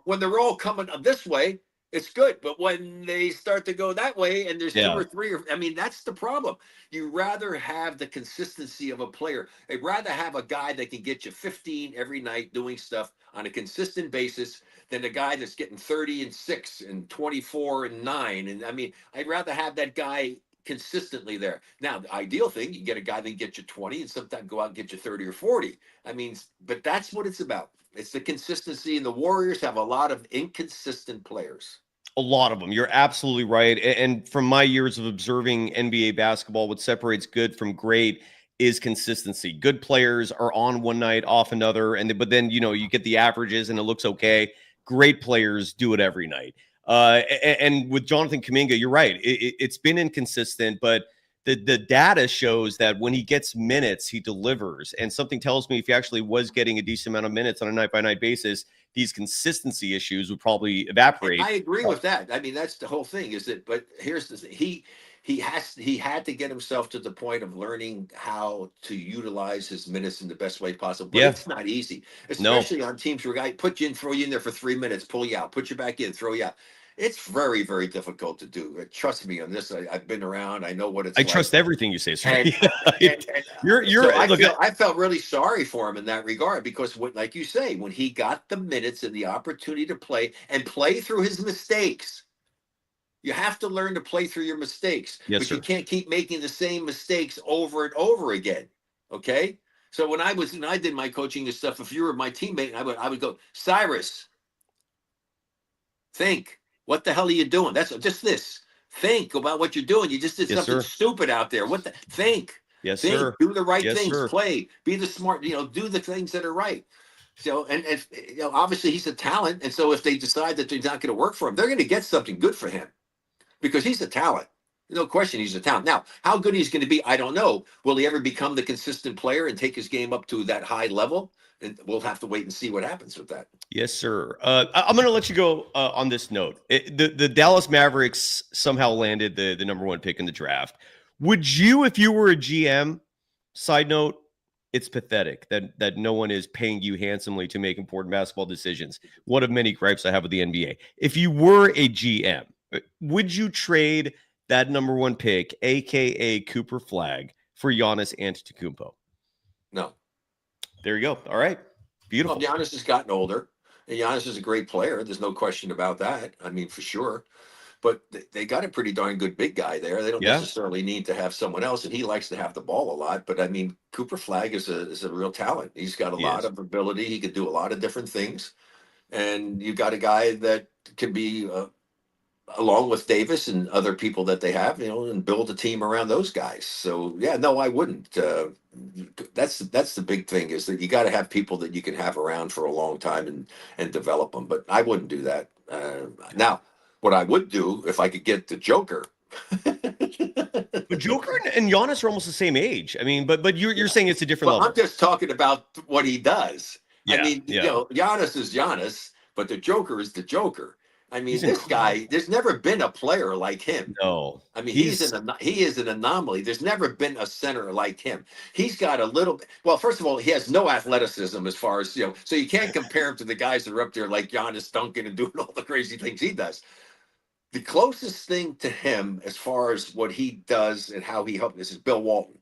when they're all coming this way, it's good. But when they start to go that way and there's 2 or 3, that's the problem. You rather have the consistency of a player. I'd rather have a guy that can get you 15 every night doing stuff on a consistent basis than a guy that's getting 30 and 6 and 24 and 9. And I'd rather have that guy consistently there. Now, the ideal thing, you get a guy that can get you 20 and sometimes go out and get you 30 or 40. But that's what it's about. It's the consistency, and the Warriors have a lot of inconsistent players. A lot of them. You're absolutely right. And from my years of observing NBA basketball, what separates good from great is consistency. Good players are on one night, off another, but then you get the averages and it looks okay. Great players do it every night. And with Jonathan Kuminga, you're right. It's been inconsistent, but the data shows that when he gets minutes, he delivers. And something tells me if he actually was getting a decent amount of minutes on a night-by-night basis, these consistency issues would probably evaporate. I agree with that. That's the whole thing. But here's the thing. He had to get himself to the point of learning how to utilize his minutes in the best way possible. But it's not easy, especially on teams where a guy put you in, throw you in there for 3 minutes, pull you out, put you back in, throw you out. It's very, very difficult to do. Trust me on this. I've been around. I know what it's like. I trust everything you say, sir. I felt really sorry for him in that regard because, like you say, when he got the minutes and the opportunity to play through his mistakes, you have to learn to play through your mistakes. Yes, but sir. You can't keep making the same mistakes over and over again. Okay? So when I did my coaching and stuff, if you were my teammate, I would go, Cyrus, think. What the hell are you doing? That's just this. Think about what you're doing. You just did something stupid out there. Think. Yes, think. sir. Do the right things. Sir. Play. Be the smart. Do the things that are right. So, and if obviously he's a talent, and so if they decide that they're not going to work for him, they're going to get something good for him because he's a talent. No question, he's a talent. Now, how good he's going to be, I don't know. Will he ever become the consistent player and take his game up to that high level? and we'll have to wait and see what happens with that. Yes, sir. I'm going to let you go on this note. The Dallas Mavericks somehow landed the number 1 pick in the draft. Would you, if you were a GM, side note, it's pathetic that no one is paying you handsomely to make important basketball decisions. One of many gripes I have with the NBA. If you were a GM, would you trade that number 1 pick, a.k.a. Cooper Flag, for Giannis Antetokounmpo? No. There you go. All right. Beautiful. Well, Giannis has gotten older, and Giannis is a great player. There's no question about that. I mean, for sure. But they got a pretty darn good big guy there. They don't necessarily need to have someone else, and he likes to have the ball a lot. But I mean, Cooper Flag is a real talent. He's got a lot of ability. He could do a lot of different things, and you got a guy that can be along with Davis and other people that they have, and build a team around those guys. So yeah, no, I wouldn't. That's the big thing, is that you got to have people that you can have around for a long time and develop them. But I wouldn't do that. Now, what I would do if I could get the Joker. But Joker and Giannis are almost the same age. I mean, but you're saying it's a different level. I'm just talking about what he does. Yeah, I mean, Giannis is Giannis, but the Joker is the Joker. I mean, this guy, there's never been a player like him. No. I mean, he is an anomaly. There's never been a center like him. He's got a little, well, first of all, he has no athleticism as far as, so you can't compare him to the guys that are up there like Giannis Duncan and doing all the crazy things he does. The closest thing to him as far as what he does and how he helps this is Bill Walton.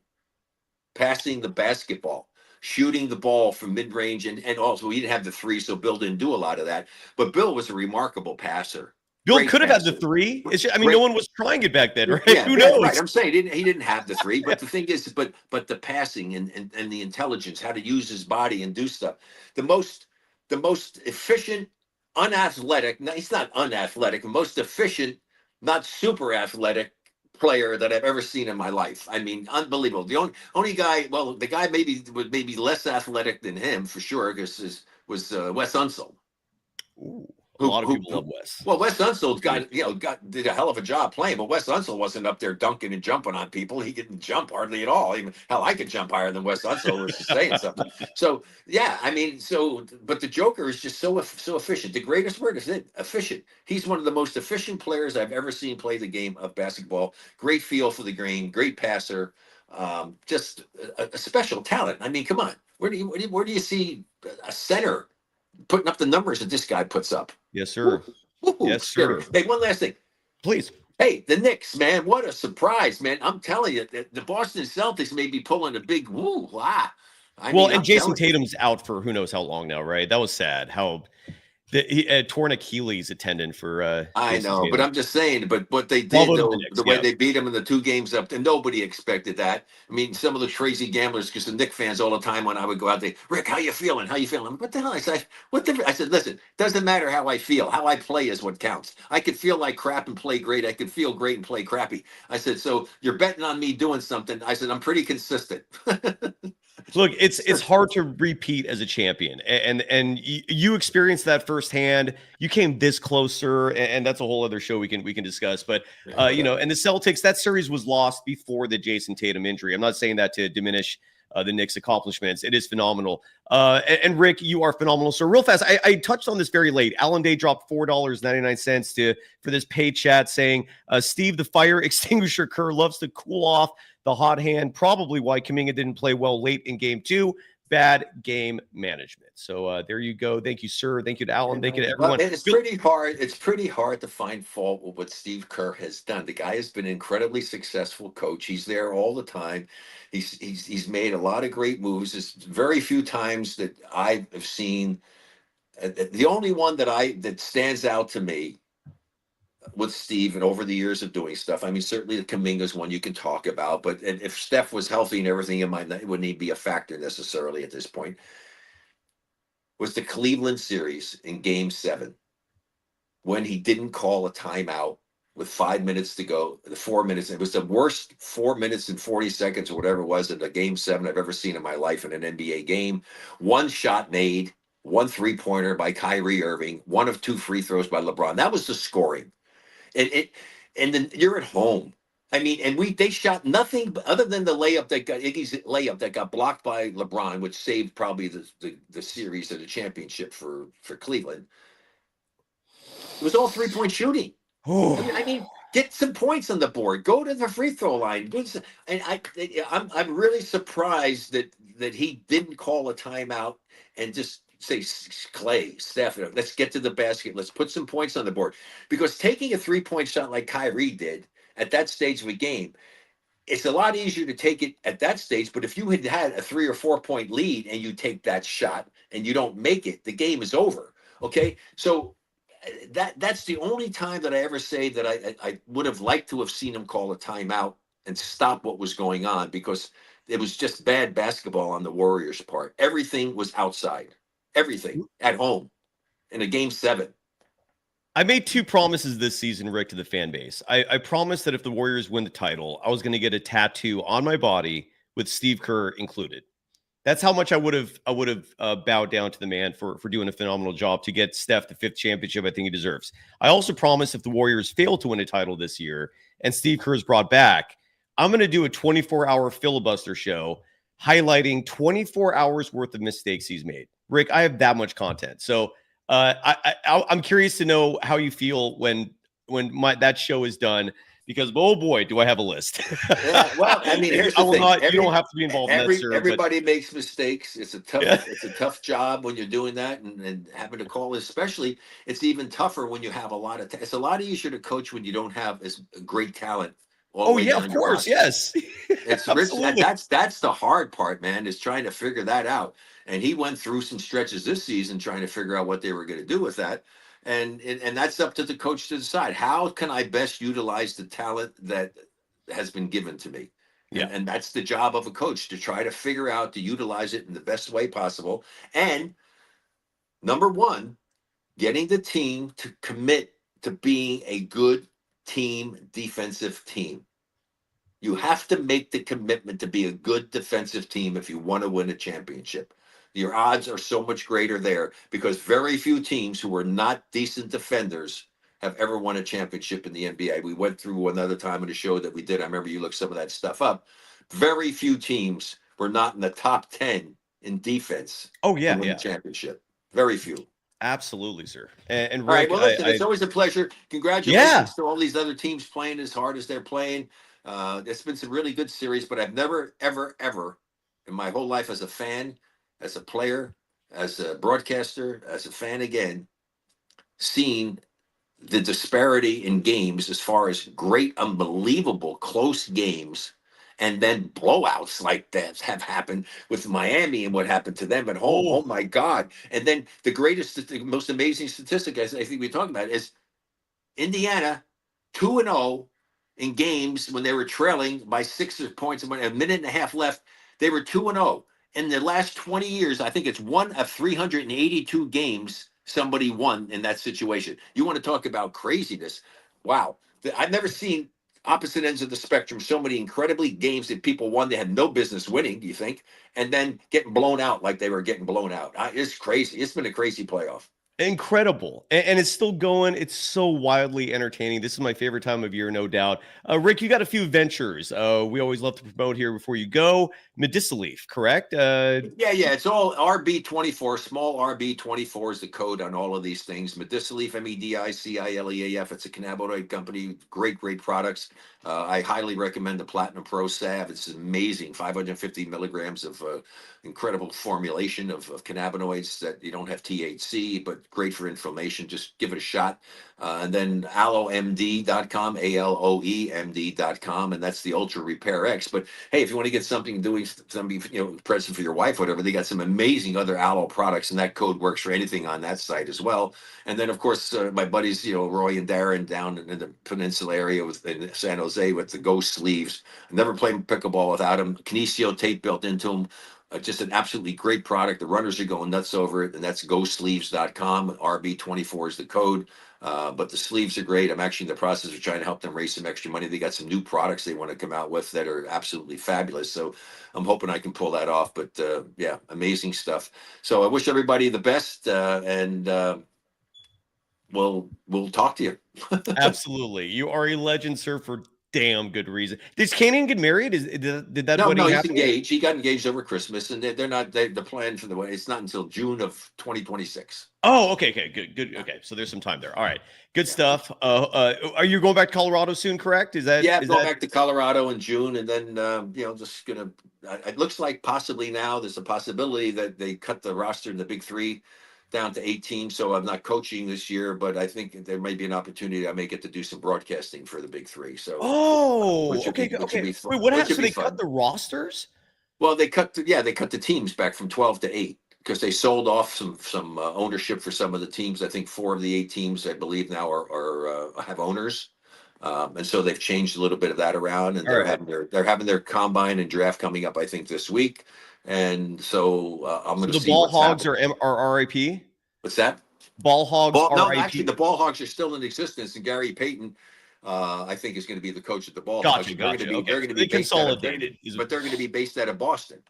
Passing the basketball, shooting the ball from mid-range, and also he didn't have the 3, so Bill didn't do a lot of that. But Bill was a remarkable passer. Bill could have had the 3. No one was trying it back then, right? Yeah, who knows? Right. I'm saying he didn't have the 3, but the thing is, but the passing and the intelligence, how to use his body and do stuff. The most efficient, unathletic. No, he's not unathletic. Most efficient, not super athletic player that I've ever seen in my life. I mean, unbelievable. The only guy, well, the guy maybe less athletic than him for sure, was Wes Unseld. Ooh, a lot of people love Wes. Well, Wes Unseld did a hell of a job playing, but Wes Unseld wasn't up there dunking and jumping on people. He didn't jump hardly at all. Even hell, I could jump higher than Wes Unseld, was just saying something. So yeah, I mean, but the Joker is just so efficient. The greatest word is efficient. He's one of the most efficient players I've ever seen play the game of basketball. Great feel for the game, great passer, just a special talent. I mean, come on, where do you see a center putting up the numbers that this guy puts up? Yes, sir. Woo. Yes, sir. Hey, one last thing. Please. Hey, the Knicks, man, what a surprise, man. I'm telling you, the Boston Celtics may be pulling a big woo. Wow. And Jason Tatum's out for who knows how long now, right? That was sad. How he torn Achilles tendon for I know, Tatum. but I'm just saying, but what they did, the way they beat him in the 2 games up, and nobody expected that. I mean, some of the crazy gamblers, because the Knicks fans all the time when I would go out there, Rick, how you feeling? How you feeling? What the hell? I said, I said, listen, doesn't matter how I feel. How I play is what counts. I could feel like crap and play great. I could feel great and play crappy. I said, so you're betting on me doing something. I said, I'm pretty consistent. Look, it's hard to repeat as a champion, and you experienced that firsthand. You came this closer, and that's a whole other show we can discuss. But and the Celtics, that series was lost before the Jason Tatum injury. I'm not saying that to diminish the Knicks' accomplishments. It is phenomenal. And Rick, you are phenomenal. So real fast, I touched on this very late. Alan Day dropped $4.99 for this pay chat saying, Steve, the fire extinguisher Kerr loves to cool off the hot hand. Probably why Kuminga didn't play well late in game 2. Bad game management. So there you go. Thank you, sir. Thank you to Alan. Thank you to everyone. It's pretty hard. It's pretty hard to find fault with what Steve Kerr has done. The guy has been an incredibly successful coach. He's there all the time. He's made a lot of great moves. There's very few times that I have seen. The only one that stands out to me with Steve and over the years of doing stuff. I mean, certainly the Kuminga's one you can talk about, but if Steph was healthy and everything, it wouldn't even be a factor necessarily at this point. Was the Cleveland series in game 7 when he didn't call a timeout with 5 minutes to go, the 4 minutes. It was the worst 4 minutes and 40 seconds or whatever it was in a game 7 I've ever seen in my life in an NBA game. 1 shot made, 1 3-pointer by Kyrie Irving, 1 of 2 free throws by LeBron. That was the scoring. And then you're at home. I mean, and they shot nothing other than the layup that got Iggy's layup that got blocked by LeBron, which saved probably the series of the championship for Cleveland. It was all 3-point shooting. I mean, get some points on the board. Go to the free throw line. And I'm really surprised that he didn't call a timeout and just say, Clay, Steph, let's get to the basket. Let's put some points on the board. Because taking a 3-point shot like Kyrie did at that stage of a game, it's a lot easier to take it at that stage. But if you had a 3 or 4 point lead and you take that shot and you don't make it, the game is over. Okay, so that's the only time that I ever say that I would have liked to have seen him call a timeout and stop what was going on, because it was just bad basketball on the Warriors' part. Everything was outside, everything at home in a game 7. I made 2 promises this season, Rick, to the fan base. I promised that if the Warriors win the title, I was going to get a tattoo on my body with Steve Kerr included. That's how much I would have bowed down to the man for doing a phenomenal job to get Steph the 5th championship I think he deserves. I also promised if the Warriors fail to win a title this year and Steve Kerr is brought back, I'm going to do a 24-hour filibuster show highlighting 24 hours worth of mistakes he's made. Rick, I have that much content. So I'm curious to know how you feel when that show is done, because oh boy, do I have a list. Yeah, well, I mean, here's the thing. You don't have to be involved in that, sir. Everybody makes mistakes. It's a tough job when you're doing that and having to call. Especially, it's even tougher when you have a lot of. It's a lot easier to coach when you don't have as great talent. Oh yeah, of course, yes. It's rich. That's the hard part, man. Is trying to figure that out. And he went through some stretches this season trying to figure out what they were going to do with that. And that's up to the coach to decide. How can I best utilize the talent that has been given to me? Yeah. And that's the job of a coach, to try to figure out to utilize it in the best way possible. And number 1, getting the team to commit to being a good team, defensive team. You have to make the commitment to be a good defensive team if you want to win a championship. Your odds are so much greater there, because very few teams who are not decent defenders have ever won a championship in the NBA. We went through another time in the show that we did. I remember you looked some of that stuff up. Very few teams were not in the top 10 in defense. Oh yeah, to win the championship. Very few. Absolutely, sir. And Rick, all right, well, listen, it's always a pleasure. Congratulations to all these other teams playing as hard as they're playing. It's been some really good series, but I've never, ever, ever in my whole life as a fan, as a player, as a broadcaster, as a fan again, seen the disparity in games as far as great, unbelievable, close games, and then blowouts like that have happened with Miami and what happened to them at home. Oh my God. And then the most amazing statistic I think we talked about is Indiana 2-0 in games when they were trailing by 6 points, and a minute and a half left, they were 2-0. In the last 20 years, I think it's 1 of 382 games somebody won in that situation. You want to talk about craziness? Wow. I've never seen opposite ends of the spectrum so many incredibly games that people won they had no business winning, do you think? And then getting blown out like they were getting blown out. It's crazy. It's been a crazy playoff. Incredible. And it's still going. It's so wildly entertaining. This is my favorite time of year, no doubt. Rick, you got a few ventures we always love to promote here before you go. Medicilleaf, correct? Yeah. It's all RB24. Small RB24 is the code on all of these things. Medicilleaf, MEDICILEAF. It's a cannabinoid company. Great products. I highly recommend the Platinum Pro Salve. It's amazing. 550 milligrams of incredible formulation of cannabinoids that you don't have THC, but great for inflammation. Just give it a shot. And then AloeMD.com, ALOEMD.com, and that's the Ultra Repair X. But hey, if you want to get something present for your wife, whatever, they got some amazing other aloe products, and that code works for anything on that site as well. And then of course my buddies, Roy and Darren down in the Peninsula area in San Jose with the Ghost sleeves. I never played pickleball without them. Kinesio tape built into them. Just an absolutely great product. The runners are going nuts over it, and that's GoSleeves.com. RB24 is the code. But the sleeves are great. I'm actually in the process of trying to help them raise some extra money. They got some new products they want to come out with that are absolutely fabulous. So I'm hoping I can pull that off. But yeah, amazing stuff. So I wish everybody the best, and we'll talk to you. Absolutely. You are a legend, sir, for damn good reason. Does Canyon get married? Did that No, wedding he's happen? engaged. He got engaged over Christmas, and they're not. The plan for the wedding. It's not until June of 2026. Oh, okay, good. Okay, so there's some time there. All right, good stuff. Are you going back to Colorado soon? Correct? Is that? Yeah, is going that? back to Colorado in June, and then just gonna. It looks like possibly now there's a possibility that they cut the roster in the Big Three down to 8 teams. So I'm not coaching this year, but I think there may be an opportunity I may get to do some broadcasting for the Big Three. So Oh, which would okay, be, which would okay. be fun. Wait, what Which happened? would So be they fun. cut the rosters? Well, they cut the teams back from 12 to 8 because they sold off some ownership for some of the teams. I think 4 of the 8 teams, I believe, now are have owners, and so they've changed a little bit of that around. And All right. they're having their combine and draft coming up, I think, this week. And so I'm going to The see ball what's hogs happening. are RIP. What's that? Ball hogs No, RIP. actually, the Ball Hogs are still in existence, and Gary Payton, I think, is going to be the coach at the Ball Gotcha, Hogs. gotcha. Okay, They're going so to they be based out of, consolidated. but they're going to be based out of Boston.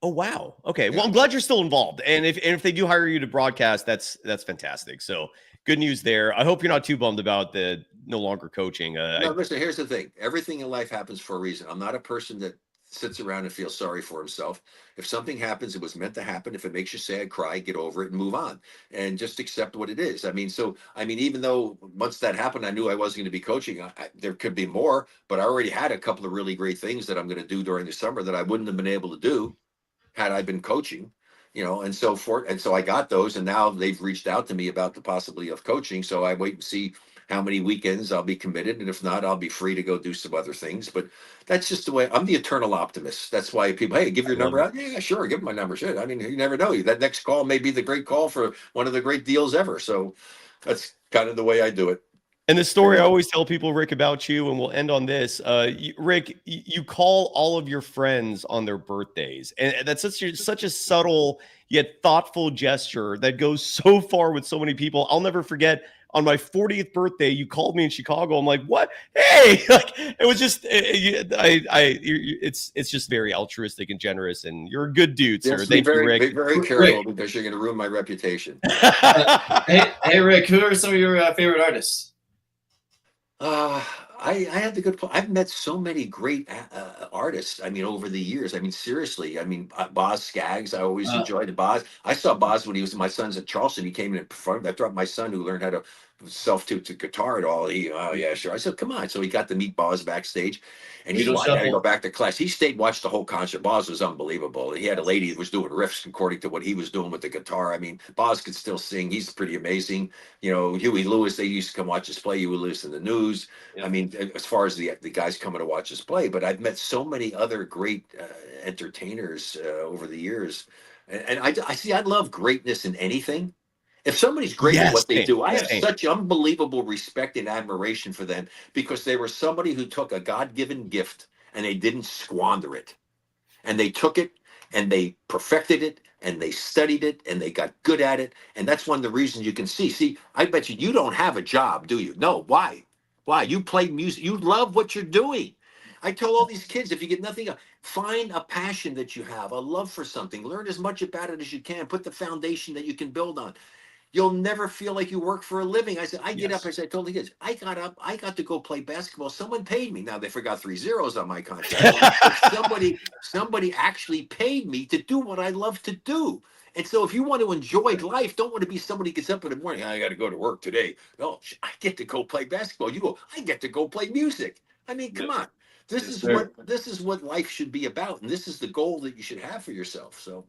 Oh wow. Okay. Well, Yeah. I'm glad you're still involved. And if they do hire you to broadcast, that's fantastic. So good news there. I hope you're not too bummed about the no longer coaching. No, listen, here's the thing. Everything in life happens for a reason. I'm not a person that sits around and feels sorry for himself. If something happens, it was meant to happen. If it makes you sad, cry, get over it and move on and just accept what it is. Even though once that happened, I knew I wasn't going to be coaching. There could be more, but I already had a couple of really great things that I'm going to do during the summer that I wouldn't have been able to do had I been coaching, and so forth. And so I got those, and now they've reached out to me about the possibility of coaching. So I wait and see how many weekends I'll be committed. And if not, I'll be free to go do some other things. But that's just the way I'm the eternal optimist. That's why people, hey, give your number out. Yeah, sure. Give my number. Shit. I mean, you never know. That next call may be the great call for one of the great deals ever. So that's kind of the way I do it. And the story I always tell people, Rick, about you, and we'll end on this. Rick, you call all of your friends on their birthdays, and that's such a subtle yet thoughtful gesture that goes so far with so many people. I'll never forget. On my 40th birthday, you called me in Chicago. I'm like, what? Hey, like it was just, it's just very altruistic and generous, and you're a good dude, sir. Yes, Thank you, Rick. Be very careful because you're going to ruin my reputation. Hey, Rick, who are some of your favorite artists? I had the good. I've met so many great artists. Over the years. Seriously. Boz Scaggs. I always enjoyed Boz. I saw Boz when he was my son's at Charleston. He came in and performed. I thought my son, who learned how to self-tune to guitar and all. Yeah, sure. I said, come on. So he got to meet Boz backstage, and he wanted to go back to class. He stayed, watched the whole concert. Boz was unbelievable. He had a lady that was doing riffs according to what he was doing with the guitar. Boz could still sing. He's pretty amazing. Huey Lewis. They used to come watch us play. Huey Lewis in the news. Yeah. As far as the guys coming to watch us play, but I've met so many other great entertainers over the years, and I love greatness in anything. If somebody's great at what they do, I have such unbelievable respect and admiration for them because they were somebody who took a God-given gift and they didn't squander it, and they took it and they perfected it and they studied it and they got good at it, and that's one of the reasons you can see. I bet you don't have a job, do you? No. Why? You play music. You love what you're doing. I tell all these kids, if you get nothing else, find a passion that you have, a love for something. Learn as much about it as you can. Put the foundation that you can build on. You'll never feel like you work for a living. I said, I get up. I told the kids, I got up. I got to go play basketball. Someone paid me. Now they forgot 3 zeros on my contract. somebody actually paid me to do what I love to do. And so if you want to enjoy life, don't want to be somebody who gets up in the morning, I got to go to work today. No, I get to go play basketball. You go, I get to go play music. Come on. This is what life should be about. And this is the goal that you should have for yourself. So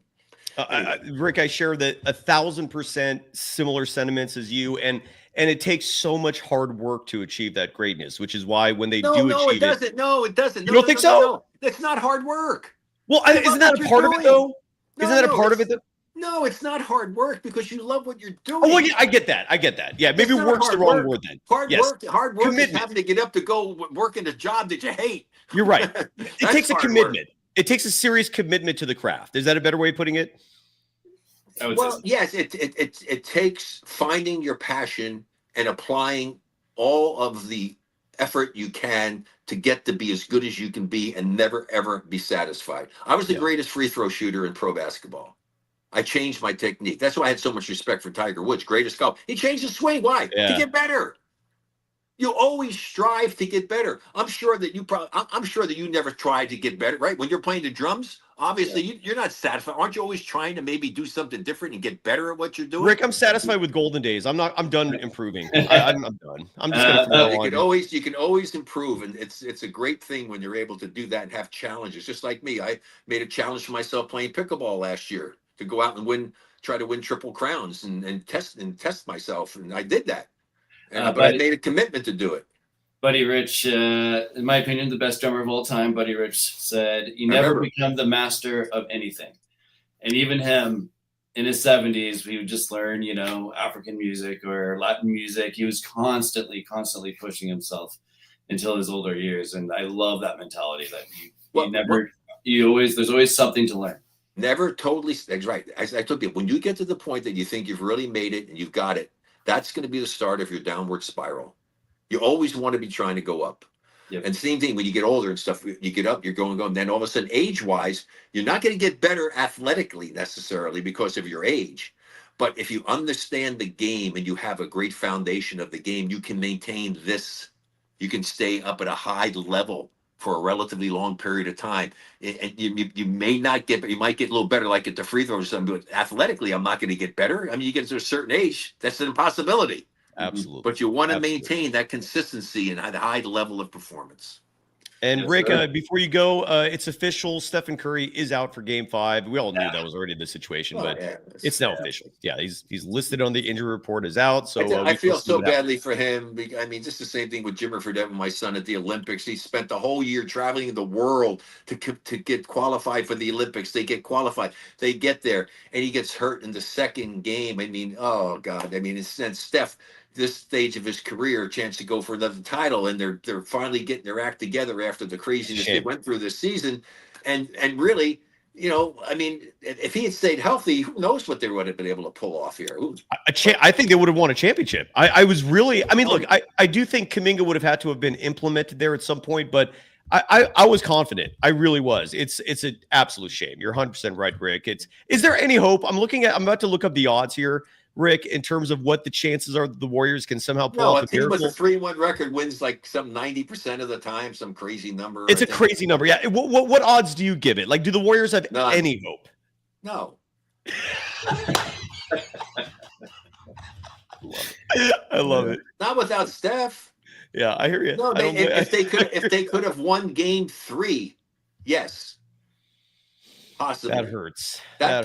Rick, I share that 1,000% similar sentiments as you, and it takes so much hard work to achieve that greatness, which is why when they it doesn't. No, it doesn't. You don't think so? No. It's not hard work. Well, isn't that a part of it though? Isn't that a part of it though? No, it's not hard work because you love what you're doing. Oh, well, yeah, I get that. Yeah, maybe work's the wrong word then. Hard work is having to get up to go work in a job that you hate. You're right. It takes a commitment. It takes a serious commitment to the craft. Is that a better way of putting it? Yes, it takes finding your passion and applying all of the effort you can to get to be as good as you can be and never, ever be satisfied. I was the greatest free throw shooter in pro basketball. I changed my technique. That's why I had so much respect for Tiger Woods, greatest golf. He changed his swing. Why? To get better. You always strive to get better. I'm sure that you never tried to get better, right? When you're playing the drums, obviously you're not satisfied. Aren't you always trying to maybe do something different and get better at what you're doing? Rick, I'm satisfied with golden days. I'm done improving. I'm done. I'm just gonna from now on. You can always improve, and it's a great thing when you're able to do that and have challenges. Just like me, I made a challenge for myself playing pickleball last year to go out and try to win triple crowns and test myself, and I did that. But I made a commitment to do it. Buddy Rich, in my opinion, the best drummer of all time, Buddy Rich said, "You never become the master of anything." And even him, in his 70s, he would just learn, African music or Latin music. He was constantly pushing himself until his older years. And I love that mentality that there's always something to learn. Never totally, that's right. As I told you, when you get to the point that you think you've really made it and you've got it, that's going to be the start of your downward spiral. You always want to be trying to go up. Yep. And same thing when you get older and stuff, you get up, you're going. Then all of a sudden, age-wise, you're not going to get better athletically necessarily because of your age. But if you understand the game and you have a great foundation of the game, you can maintain this. You can stay up at a high level for a relatively long period of time. And you may not get, but you might get a little better, like at the free throws or something. But athletically, I'm not going to get better. I mean, you get to a certain age, that's an impossibility. Absolutely. But you want to maintain that consistency and a high level of performance. And Rick, before you go, it's official. Stephen Curry is out for Game 5. We all knew that was already the situation, but it's now official. Yeah, he's listed on the injury report as out. So I feel so badly for him. I mean, just the same thing with Jimmer Fredette, my son at the Olympics. He spent the whole year traveling the world to get qualified for the Olympics. They get qualified. They get there, and he gets hurt in the second game. I mean, oh God. I mean, it's Steph. This stage of his career, a chance to go for another title, and they're finally getting their act together after the craziness they went through this season, and really, I mean, if he had stayed healthy, who knows what they would have been able to pull off here? I think they would have won a championship. I mean, look, I do think Kuminga would have had to have been implemented there at some point, but I was confident. I really was. It's an absolute shame. You're 100% right, Rick. Is there any hope? I'm about to look up the odds here, Rick, in terms of what the chances are that the Warriors can somehow pull off a team with a 3-1 record wins like some 90% of the time, some crazy number. It's a crazy number. Yeah. What odds do you give it? Like, do the Warriors have any hope? No. I love it. Not without Steph. Yeah, I hear you. No, if they could have won Game 3, yes, possibly. That hurts. That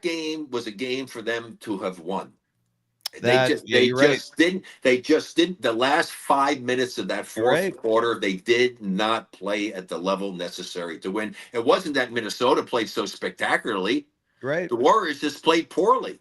game was a game for them to have won. They just didn't. The last 5 minutes of that fourth quarter, they did not play at the level necessary to win. It wasn't that Minnesota played so spectacularly. Right. The Warriors just played poorly.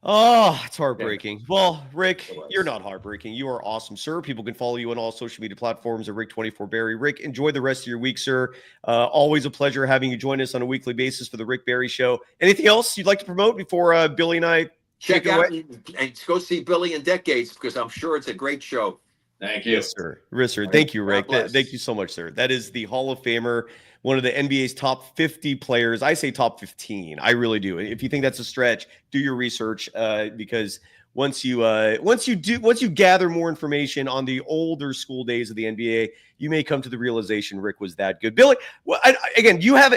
Oh, it's heartbreaking. Yeah. Well, Rick, you're not heartbreaking. You are awesome, sir. People can follow you on all social media platforms at Rick24Berry. Rick, enjoy the rest of your week, sir. Always a pleasure having you join us on a weekly basis for the Rick Barry Show. Anything else you'd like to promote before Billy and I check out and go see Billy in Decades, because I'm sure it's a great show. Thank you. Yes, sir. Yes, sir. Thank you, Rick. Thank you so much, sir. That is the Hall of Famer, one of the NBA's top 50 players. I say top 15. I really do. If you think that's a stretch, do your research, because once you gather more information on the older school days of the NBA, you may come to the realization Rick was that good. Billy, well, again, you have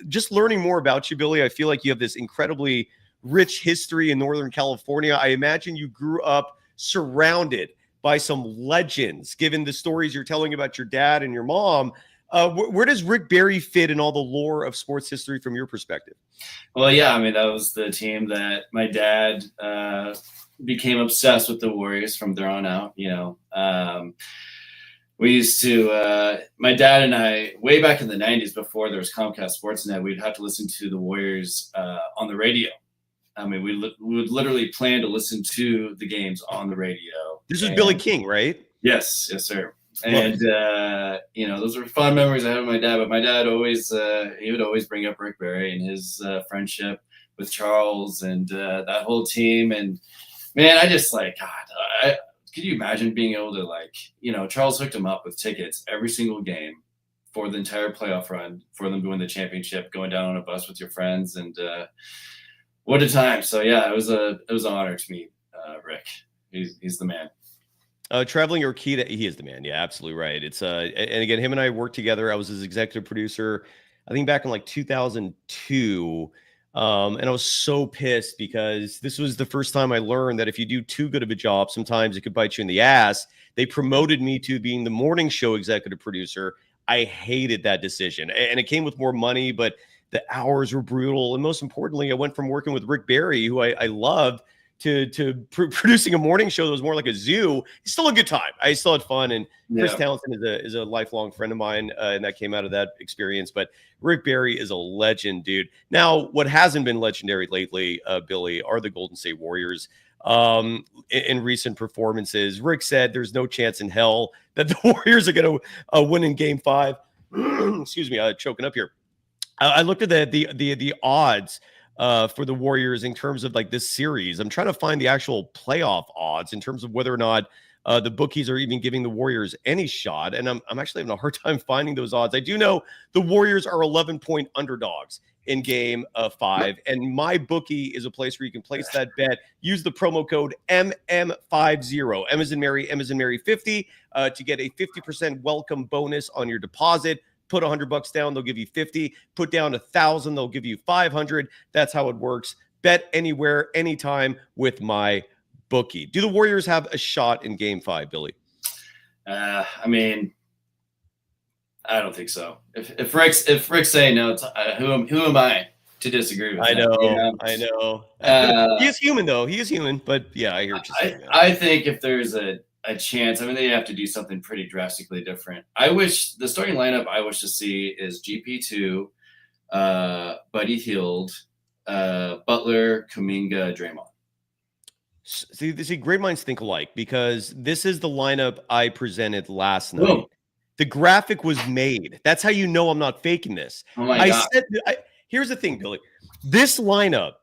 just learning more about you, Billy. I feel like you have this incredibly rich history in Northern California. I imagine you grew up surrounded by some legends, given the stories you're telling about your dad and your mom. Where does Rick Barry fit in all the lore of sports history from your perspective? Well, yeah, I mean, that was the team that my dad became obsessed with, the Warriors, from there on out. We used to, my dad and I, way back in the 90s, before there was Comcast Sportsnet, we'd have to listen to the Warriors on the radio. I mean, we would literally plan to listen to the games on the radio. This was Billy King, right? Yes, sir. And, those were fun memories I had with my dad. But my dad he would always bring up Rick Barry and his friendship with Charles and that whole team. And, man, I just God, could you imagine being able to, Charles hooked him up with tickets every single game for the entire playoff run, for them to win the championship, going down on a bus with your friends. And what a time. So, yeah, it was an honor to meet Rick. He's the man. Traveling Orchida, he is the man. Yeah, absolutely right. It's and again, him and I worked together. I was his executive producer, I think back in like 2002. And I was so pissed because this was the first time I learned that if you do too good of a job, sometimes it could bite you in the ass. They promoted me to being the morning show executive producer. I hated that decision, and it came with more money, but the hours were brutal. And most importantly, I went from working with Rick Barry, who I loved, to producing a morning show that was more like a zoo. It's still a good time. I still had fun. And Chris Townsend is a lifelong friend of mine, and that came out of that experience. But Rick Barry is a legend, dude. Now, what hasn't been legendary lately, Billy, are the Golden State Warriors. In recent performances, Rick said there's no chance in hell that the Warriors are going to win in Game 5. Excuse me, choking up here. I looked at the odds for the Warriors in terms of like this series. I'm trying to find the actual playoff odds in terms of whether or not the bookies are even giving the Warriors any shot. And I'm actually having a hard time finding those odds. I do know the Warriors are 11-point underdogs in Game 5. And MyBookie is a place where you can place that bet. Use the promo code MM50, M as in Mary 50, to get a 50% welcome bonus on your deposit. Put $100 down, they'll give you 50. Put down 1,000, they'll give you 500. That's how it works. Bet anywhere, anytime with MyBookie. Do the Warriors have a shot in Game 5, Billy? I mean, I don't think so. If Rick's saying no, it's, who am I to disagree with? I that, know. He is human, though. He is human. But yeah, I hear what you're saying. I think if there's a chance, I mean, they have to do something pretty drastically different. I wish the starting lineup I wish to see is GP2, Buddy Hield, Butler, Kuminga, Draymond. See, great minds think alike, because this is the lineup I presented last night. The graphic was made. That's how you know I'm not faking this. Oh my God. Here's the thing, Billy. This lineup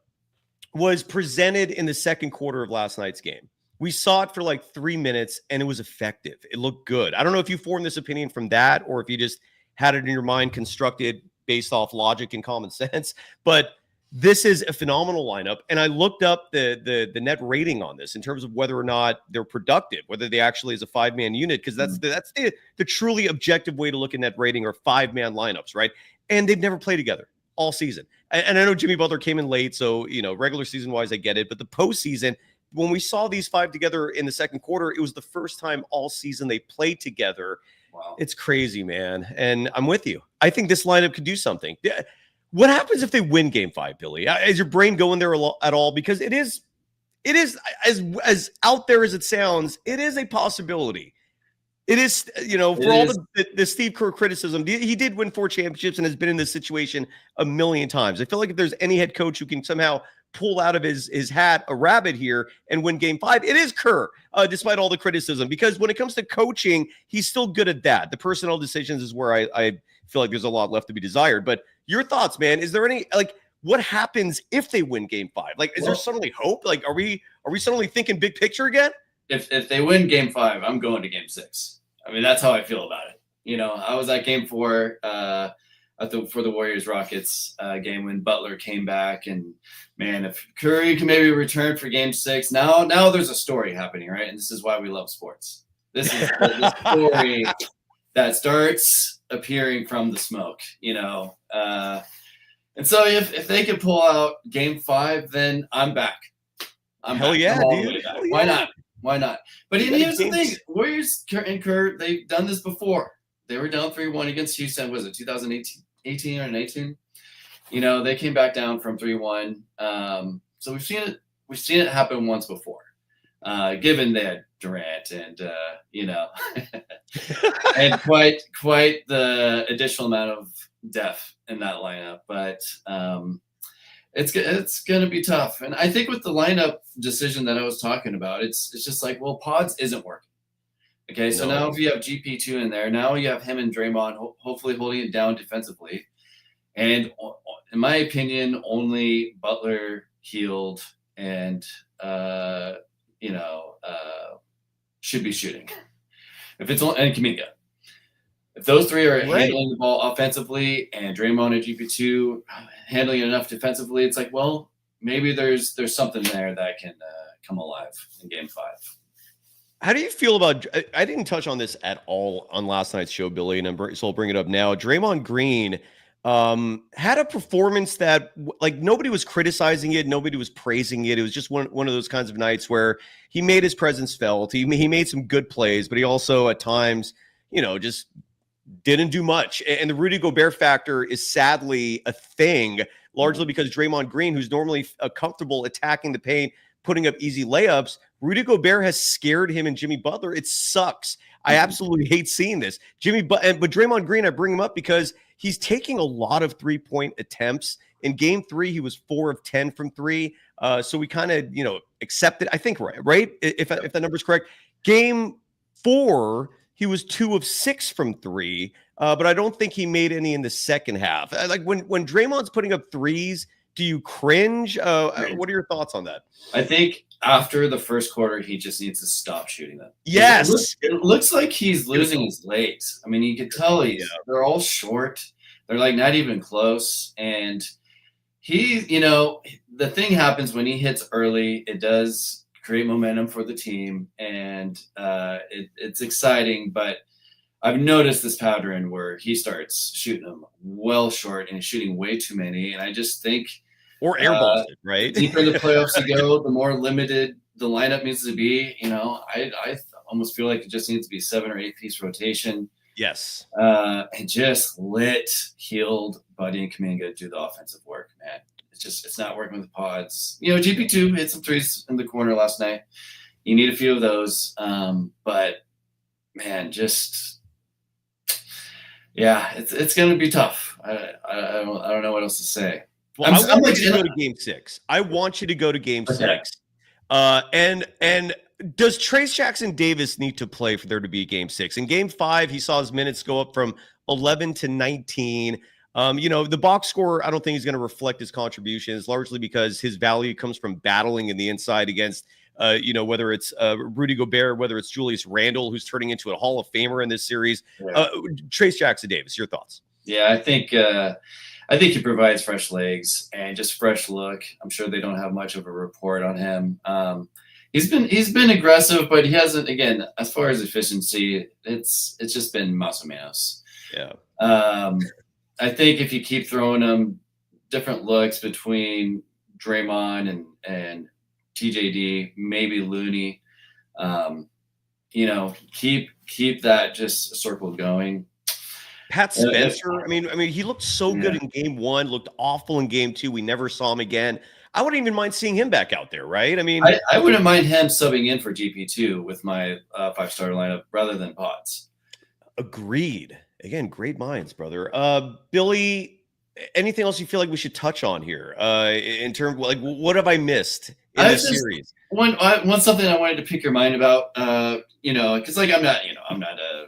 was presented in the second quarter of last night's game. We saw it for like 3 minutes, and it was effective. It looked good. I don't know if you formed this opinion from that or if you just had it in your mind constructed based off logic and common sense, but this is a phenomenal lineup. And I looked up the net rating on this in terms of whether or not they're productive, whether they actually is a 5-man unit, because that's the truly objective way to look at net rating, or 5-man lineups, right? And they've never played together all season. And I know Jimmy Butler came in late, so regular season wise, I get it. But the postseason, when we saw these 5 together in the second quarter, it was the first time all season they played together. Wow. It's crazy, man. And I'm with you. I think this lineup could do something. What happens if they win Game 5, Billy? Is your brain going there at all? Because it is as out there as it sounds, it is a possibility. It is, for all the Steve Kerr criticism, he did win 4 championships and has been in this situation a million times. I feel like if there's any head coach who can somehow pull out of his hat a rabbit here and win Game 5, it is Kerr, despite all the criticism. Because when it comes to coaching, he's still good at that. The personnel decisions is where I feel like there's a lot left to be desired. But your thoughts, man? Is there any, what happens if they win Game 5? Is there suddenly hope? Are we suddenly thinking big picture again? If they win Game 5, I'm going to Game 6. I mean, that's how I feel about it. I was at Game 4 for the Warriors Rockets game when Butler came back, and man, if Curry can maybe return for Game 6, now there's a story happening, right? And this is why we love sports. This is the story that starts appearing from the smoke, and so if they can pull out Game 5, then I'm back. Hell yeah, dude. Hell yeah. Why not? But here's the thing: Warriors and Kerr, they've done this before. They were down 3-1 against Houston. Was it 2018 or 19? They came back down from 3-1. So we've seen it happen once before. Given they had Durant and and quite the additional amount of depth in that lineup, but it's going to be tough. And I think with the lineup decision that I was talking about, it's just like, well, Pods isn't working. Okay, so now if you have GP2 in there, now you have him and Draymond hopefully holding it down defensively. And in my opinion, only Butler, Hield, and should be shooting. And Kuminga. If those 3 are handling the ball offensively and Draymond and GP2 handling it enough defensively, it's like, well, maybe there's something there that come alive in Game 5. How do you feel about? I didn't touch on this at all on last night's show, Billy, so I'll bring it up now. Draymond Green had a performance that, like, nobody was criticizing it, nobody was praising it. It was just one of those kinds of nights where he made his presence felt. He made some good plays, but he also at times, just didn't do much. And the Rudy Gobert factor is sadly a thing, largely because Draymond Green, who's normally comfortable attacking the paint, putting up easy layups, Rudy Gobert has scared him and Jimmy Butler. It sucks. I absolutely hate seeing this. But Draymond Green, I bring him up because he's taking a lot of 3-point attempts. In Game 3, he was 4 of 10 from 3. So we kind of, accept it. I think, right? If the number's correct. Game 4, he was 2 of 6 from 3. But I don't think he made any in the second half. Like when Draymond's putting up threes, do you cringe? What are your thoughts on that? I think after the first quarter, he just needs to stop shooting them. Yes. It looks like he's losing his legs. I mean, you could tell they're all short. They're like not even close. And the thing happens when he hits early, it does create momentum for the team. And it's exciting, but I've noticed this pattern where he starts shooting them well short and shooting way too many. And I just think, or airballs it, right? The deeper in the playoffs you go, the more limited the lineup needs to be. I almost feel like it just needs to be 7 or 8 piece rotation. Yes. And just let Healed, Buddy, and Kuminga do the offensive work, man. It's not working with the pods. GP2 hit some threes in the corner last night. You need a few of those. But man, it's going to be tough. I don't know what else to say. Well, I want you to go to Game 6. I want you to go to Game 6. And does Trayce Jackson-Davis need to play for there to be a Game 6? In Game 5, he saw his minutes go up from 11 to 19. The box score, I don't think he's going to reflect his contributions, largely because his value comes from battling in the inside against, whether it's Rudy Gobert, whether it's Julius Randle, who's turning into a Hall of Famer in this series. Trayce Jackson-Davis, your thoughts? Yeah, I think he provides fresh legs and just fresh look. I'm sure they don't have much of a report on him. He's been aggressive, but he hasn't. Again, as far as efficiency, it's just been más o menos. Yeah. I think if you keep throwing him different looks between Draymond and TJD, maybe Looney, keep that just circle going. Pat Spencer, I mean, he looked so good in Game 1, looked awful in Game 2. We never saw him again. I wouldn't even mind seeing him back out there, right? I mean, I wouldn't mind him subbing in for GP2 with my 5-star lineup rather than Pods. Agreed. Again, great minds, brother. Billy, anything else you feel like we should touch on here in terms of, like, what have I missed in this series? One something I wanted to pick your mind about, because I'm not a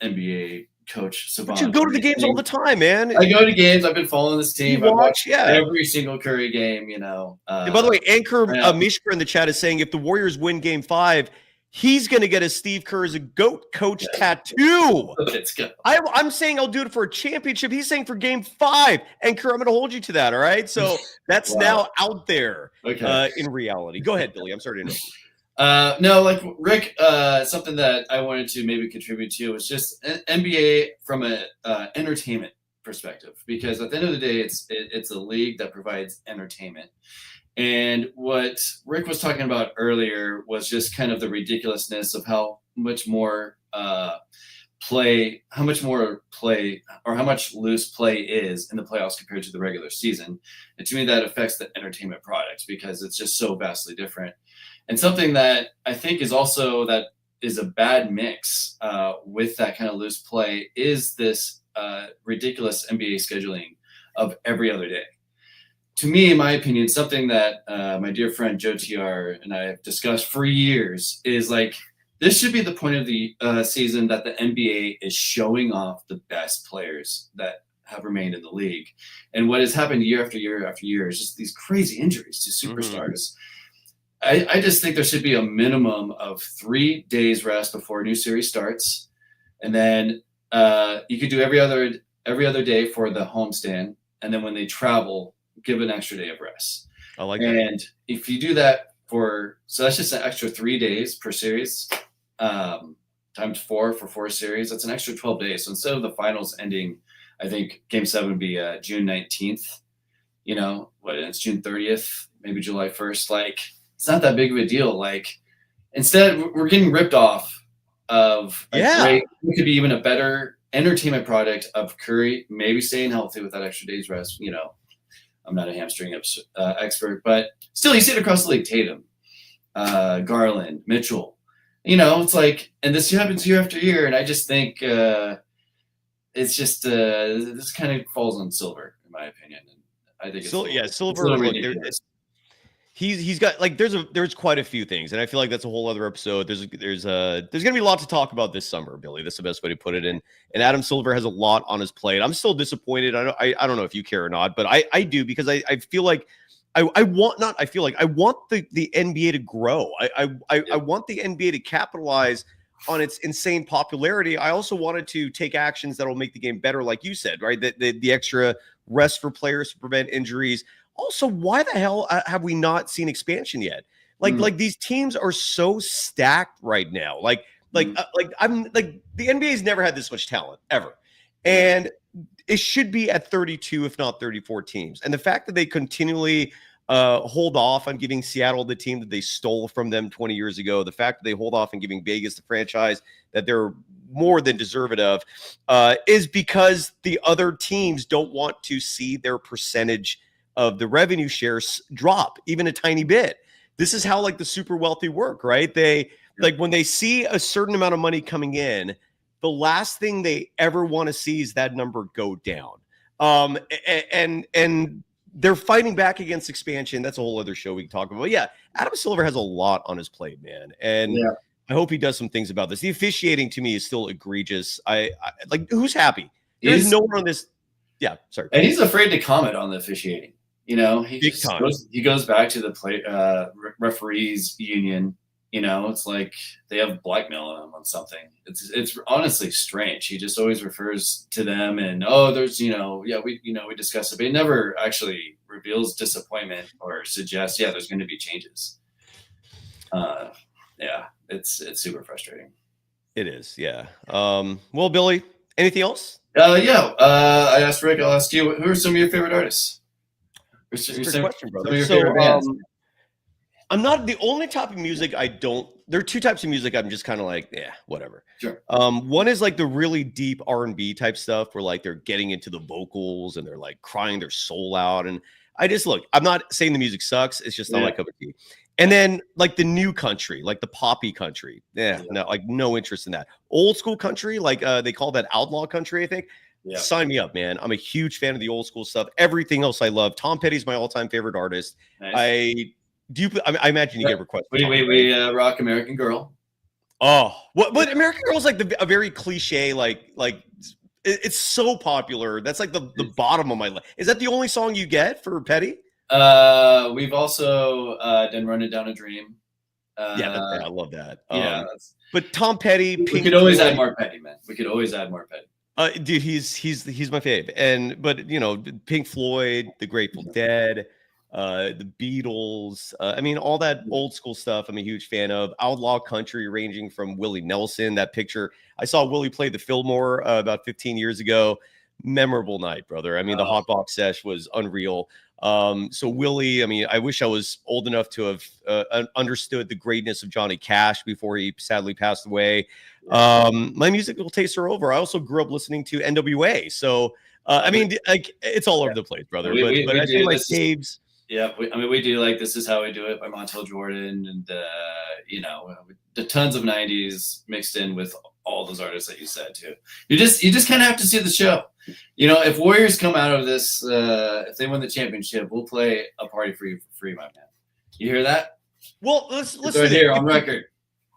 NBA coach. But you go to the games all the time, man. I go to games. I've been following this team. I watch every single Curry game. And by the way, Anchor Mishka in the chat is saying if the Warriors win Game 5, he's going to get a Steve Kerr as a GOAT coach tattoo. Let's go. I'm saying I'll do it for a championship. He's saying for Game 5. Anchor, I'm going to hold you to that. All right. So that's now out there in reality. Go ahead, Billy. I'm sorry to interrupt you. No, like Rick, something that I wanted to maybe contribute to was just NBA from a entertainment perspective, because at the end of the day, it's a league that provides entertainment. And what Rick was talking about earlier was just kind of the ridiculousness of how much more play, how much loose play is in the playoffs compared to the regular season. And to me, that affects the entertainment product because it's just so vastly different. And something that I think is also that is a bad mix with that kind of loose play is this ridiculous NBA scheduling of every other day. To me, in my opinion, something that my dear friend Joe TR and I have discussed for years is like, this should be the point of the season that the NBA is showing off the best players that have remained in the league. And what has happened year after year after year is just these crazy injuries to superstars. I just think there should be a minimum of 3 days rest before a new series starts. And then you could do every other day for the homestand. And then when they travel, give an extra day of rest. I like that. And if you do that so that's just an extra 3 days per series, times 4 for 4 series. That's an extra 12 days. So instead of the finals ending, I think Game 7 would be June 19th. It's June 30th, maybe July 1st. Like, it's not that big of a deal. Like, instead, we're getting ripped off of it could be even a better entertainment product of Curry maybe staying healthy with that extra day's rest. I'm not a hamstring expert, but still, you see it across the league. Tatum, Garland, Mitchell. It's like, and this happens year after year, and I just think it's just this kind of falls on Silver, in my opinion. And I think Silver. He's got like there's quite a few things, and I feel like that's a whole other episode. There's gonna be a lot to talk about this summer, Billy. That's the best way to put it. And Adam Silver has a lot on his plate. I'm still disappointed. I don't know if you care or not, but I do, because I feel like I want the NBA to grow. I want the NBA to capitalize on its insane popularity. I also wanted to take actions that will make the game better, like you said, right? The extra rest for players to prevent injuries. Also, why the hell have we not seen expansion yet? Like these teams are so stacked right now. I'm like the NBA's never had this much talent ever, and it should be at 32, if not 34 teams. And the fact that they continually hold off on giving Seattle the team that they stole from them 20 years ago, the fact that they hold off on giving Vegas the franchise that they're more than deserving of, is because the other teams don't want to see their percentage of the revenue shares drop even a tiny bit. This is how like the super wealthy work, right? They like when they see a certain amount of money coming in, the last thing they ever want to see is that number go down. And they're fighting back against expansion. That's a whole other show we can talk about. But yeah, Adam Silver has a lot on his plate, man. And I hope he does some things about this. The officiating to me is still egregious. I like, who's happy? There's no one on this. Yeah, sorry. And he's afraid to comment on the officiating. He goes back to the referees union. It's like they have blackmail him on something. It's honestly strange. He just always refers to them and there's we discussed it, but he never actually reveals disappointment or suggests there's going to be changes. It's super frustrating. It is, yeah. Well, Billy, anything else? I asked Rick. I'll ask you. Who are some of your favorite artists? Good question, brother. I'm not the only type of music I don't. There are two types of music I'm just kind of like, whatever. Sure. One is like the really deep R&B type stuff where like they're getting into the vocals and they're like crying their soul out. And I just I'm not saying the music sucks. It's just not my cup of tea. And then like the new country, like the poppy country. No, like no interest in that. Old school country, like they call that outlaw country, I think. Yeah. Sign me up, man. I'm a huge fan of the old school stuff. Everything else I love. Tom Petty's my all-time favorite artist. Nice. I imagine you get requests. We rock American Girl. Oh, what American Girl is like a very cliche, like it's so popular. That's like the bottom of my list. Is that the only song you get for Petty? We've also done Running Down a Dream. I love that. But Tom Petty, we could always add more Petty, man. We could always add more Petty. Dude, he's my fave. But Pink Floyd, the Grateful Dead, the Beatles, all that old school stuff I'm a huge fan of. Outlaw country ranging from Willie Nelson. That picture, I saw Willie play the Fillmore about 15 years ago. Memorable night, brother. The hot box sesh was unreal. So Willie, I wish I was old enough to have understood the greatness of Johnny Cash before he sadly passed away. My musical tastes are over. I also grew up listening to NWA. So, it's all over the place, brother. But I think my saves. Yeah, we do like This Is How We Do It by Montel Jordan, and the tons of 90s mixed in with all those artists that you said too. You just kind of have to see the show. If Warriors come out of this, if they win the championship, we'll play a party for you for free, my man. You hear that? Well, let's right here on record.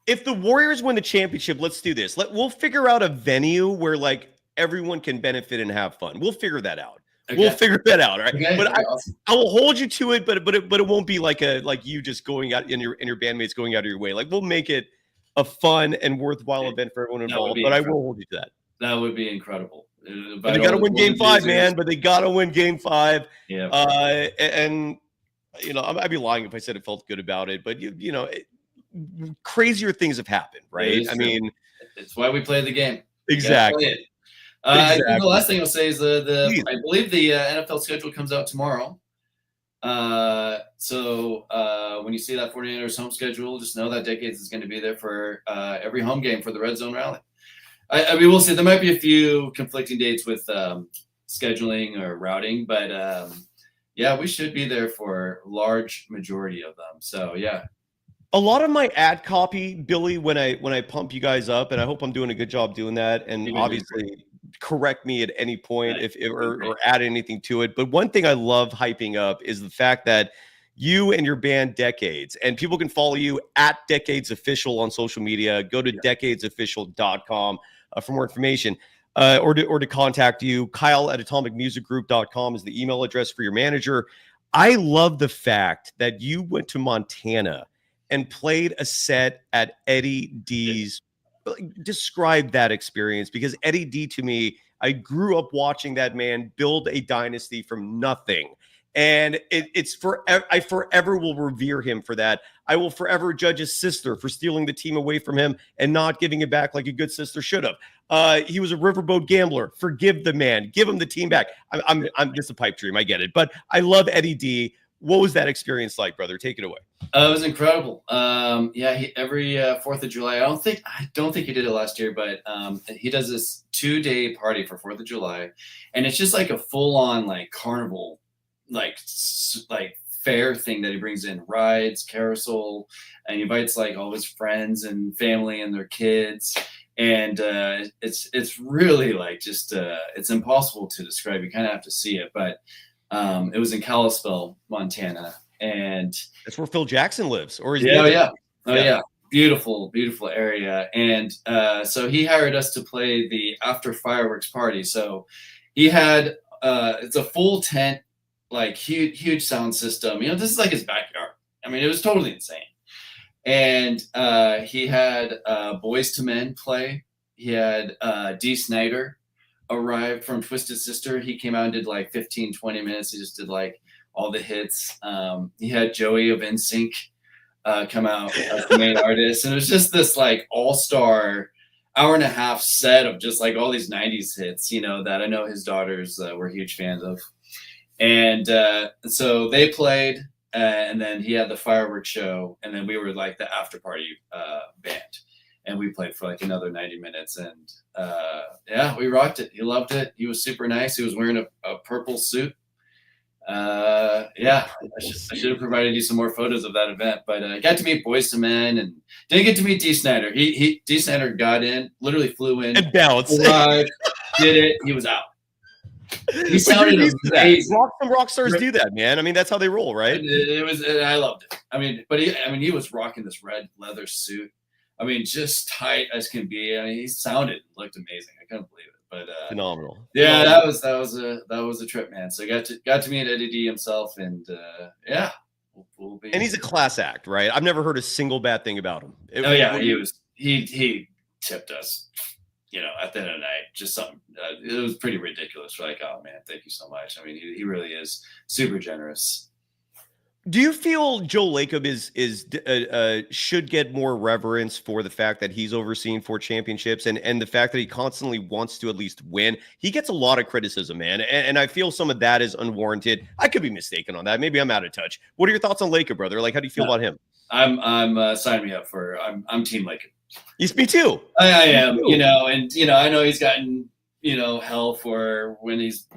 If the Warriors win the championship, let's do this. We'll figure out a venue where like everyone can benefit and have fun. We'll figure that out. Okay. We'll figure that out, right? Okay, but I will hold you to it, but it won't be like you just going out and your bandmates going out of your way. Like we'll make it a fun and worthwhile event for everyone involved. But I will hold you to that. That would be incredible. But they got to win Game 5, man. But they got to win Game 5. Yeah. And I'd be lying if I said it felt good about it, but crazier things have happened, right? I mean, it's why we play the game. Exactly. I think the last thing I'll say is Please. I believe the NFL schedule comes out tomorrow. So when you see that 49ers home schedule, just know that Decades is going to be there for every home game for the Red Zone Rally. I mean, we'll see. There might be a few conflicting dates with scheduling or routing, but yeah, we should be there for large majority of them. So yeah. A lot of my ad copy, Billy, when I pump you guys up, and I hope I'm doing a good job doing that. And obviously, correct me at any point or add anything to it. But one thing I love hyping up is the fact that you and your band Decades, and people can follow you at Decades Official on social media. Go to decadesofficial.com for more information. Or to contact you. Kyle at atomicmusicgroup.com is the email address for your manager. I love the fact that you went to Montana and played a set at Eddie D's. Describe that experience, because Eddie D, to me, I grew up watching that man build a dynasty from nothing. And it's forever. I forever will revere him for that. I will forever judge his sister for stealing the team away from him and not giving it back like a good sister should have. He was a riverboat gambler. Forgive the man. Give him the team back. I'm just a pipe dream. I get it. But I love Eddie D. What was that experience like, brother? Take it away. It was incredible. Yeah, every 4th of July. I don't think he did it last year, but he does this 2-day party for 4th of July, and it's just like a full-on like carnival, like fair thing that he brings in, rides, carousel, and he invites like all his friends and family and their kids. And it's really like just it's impossible to describe. You kind of have to see it, but it was in Kalispell, Montana, and that's where Phil Jackson lives. Or is yeah, beautiful area. And so he hired us to play the after fireworks party. So he had it's a full tent, like huge sound system. This is like his backyard. I mean, it was totally insane. And he had Boys to Men play. He had Dee Snider arrived from Twisted Sister. He came out and did like 15, 20 minutes. He just did like all the hits. He had Joey of NSYNC come out as the main artist. And it was just this like all-star hour-and-a-half set of just like all these 90s hits, that I know his daughters were huge fans of. And so they played, and then he had the fireworks show, and then we were like the after party band. And we played for like another 90 minutes. And yeah, we rocked it. He loved it. He was super nice. He was wearing a purple suit. Yeah, I should have provided you some more photos of that event. But I got to meet Boyz II Men and didn't get to meet Dee Snider. Dee Snider got in, literally flew in. And bounced. Arrived, did it. He was out. He sounded amazing. Some rock stars do that, man. I mean, that's how they roll, right? It was. I loved it. I mean, but he was rocking this red leather suit. I mean, just tight as can be. I mean, he looked amazing. I couldn't believe it. But phenomenal. Yeah, that was a trip, man. So I got to meet Eddie D himself, and yeah, we'll be. And he's a class act, right? I've never heard a single bad thing about him. He tipped us, at the end of the night, just something. It was pretty ridiculous. We're like, oh man, thank you so much. I mean, he really is super generous. Do you feel Joe Lacob should get more reverence for the fact that he's overseen 4 championships and the fact that he constantly wants to at least win? He gets a lot of criticism, man, and I feel some of that is unwarranted. I could be mistaken on that. Maybe I'm out of touch. What are your thoughts on Lacob, brother? Like, how do you feel about him? I'm sign me up for. I'm Team Lacob. Yes, me too. I am. And I know he's gotten hell for when he's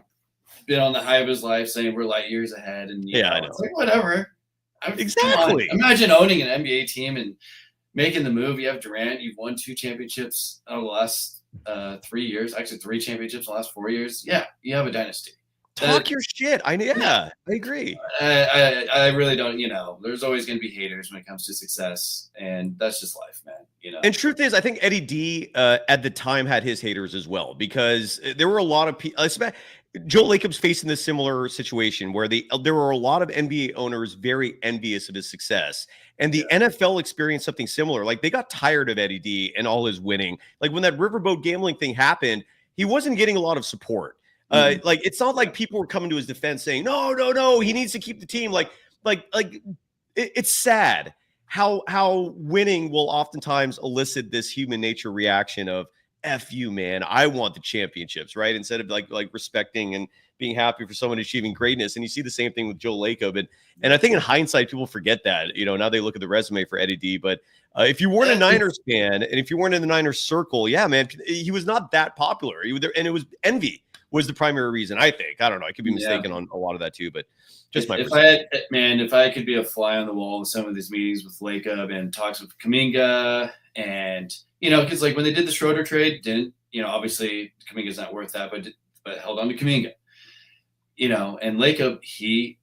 been on the high of his life saying we're light years ahead, and I know. It's like, whatever. Exactly. Imagine owning an NBA team and making the move. You have Durant. You've won 2 championships over the last 3 years. Actually, 3 championships in the last 4 years. Yeah, you have a dynasty. Talk your shit. I agree. I really don't. There's always going to be haters when it comes to success, and that's just life, man. And truth is, I think Eddie D at the time had his haters as well, because there were a lot of people. Joe Lacob's facing this similar situation where there were a lot of NBA owners very envious of his success. And the NFL experienced something similar. Like, they got tired of Eddie D and all his winning. Like, when that riverboat gambling thing happened, he wasn't getting a lot of support. Like, it's not like people were coming to his defense saying, no, he needs to keep the team. Like, it's sad how winning will oftentimes elicit this human nature reaction of F you, man. I want the championships, right? Instead of like respecting and being happy for someone achieving greatness. And you see the same thing with Joe Lacob. And I think in hindsight, people forget that, now they look at the resume for Eddie D. But if you weren't a Niners fan and if you weren't in the Niners circle, yeah, man, he was not that popular. And it was envy was the primary reason, I think. I don't know. I could be mistaken on a lot of that too, but just my perspective. If I could be a fly on the wall in some of these meetings with Lacob and talks with Kuminga and, because like when they did the Schroeder trade, obviously Kuminga's not worth that, but held on to Kuminga, and Lacob, he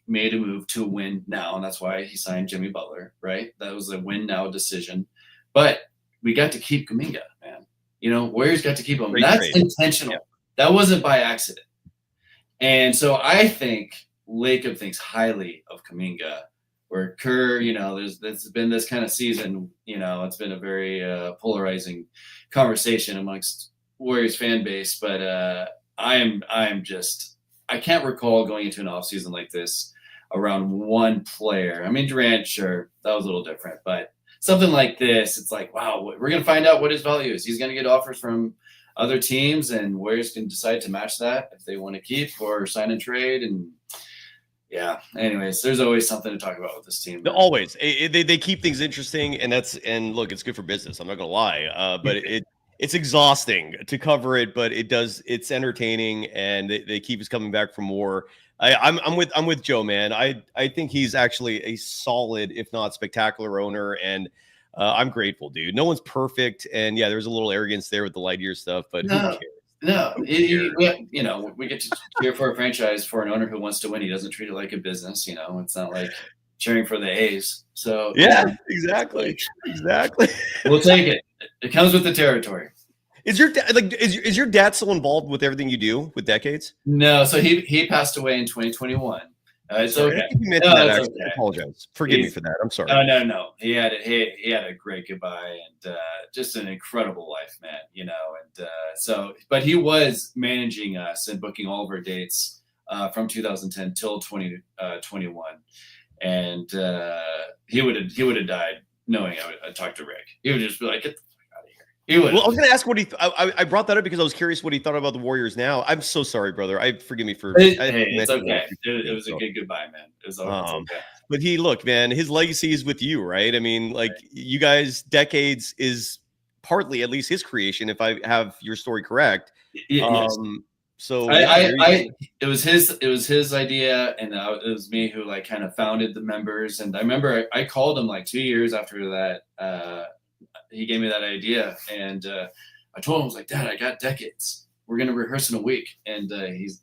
made a move to win now, and that's why he signed Jimmy Butler, right? That was a win now decision, but we got to keep Kuminga, man. Warriors got to keep him. That's intentional. Yeah. That wasn't by accident. And so I think Lacob thinks highly of Kuminga, where Kerr, there's been this kind of season, it's been a very polarizing conversation amongst Warriors fan base, but I can't recall going into an offseason like this around one player. I mean, Durant, sure, that was a little different, but something like this, it's like, wow, we're going to find out what his value is. He's going to get offers from other teams, and Warriors can decide to match that if they want to keep or sign and trade. And yeah, anyways, there's always something to talk about with this team. Always. They keep things interesting, and look, it's good for business. I'm not going to lie, but it's exhausting to cover it, but it's entertaining, and they keep us coming back for more. I'm with Joe, man. I think he's actually a solid, if not spectacular owner, and I'm grateful, dude. No one's perfect, and yeah, there's a little arrogance there with the light year stuff, but who cares? No, we get to cheer for a franchise for an owner who wants to win. He doesn't treat it like a business. It's not like cheering for the A's. So yeah, exactly. We'll take it. It comes with the territory. Is your is your dad still involved with everything you do with Decades? No, so he passed away in 2021. It's sorry, okay. I apologize. Forgive me for that. I'm sorry. No. He had a great goodbye and just an incredible life, man. And but he was managing us and booking all of our dates from 2010 till 2021, and he would have died knowing I'd talk to Rick. He would just be like, "Get the fuck out of here." He would. Well, I was going to ask what I brought that up because I was curious what he thought about the Warriors now. I'm so sorry, brother. Forgive me for. It's okay. It was a good goodbye, man. It was okay. But look, man, his legacy is with you, right? I mean, like you guys, Decades is partly, at least, his creation, if I have your story correct. Yes. So it was his idea, and it was me who like kind of founded the members. And I remember I called him like 2 years after that. He gave me that idea, and I told him, I was like, "Dad, I got Decades. We're gonna rehearse in a week." And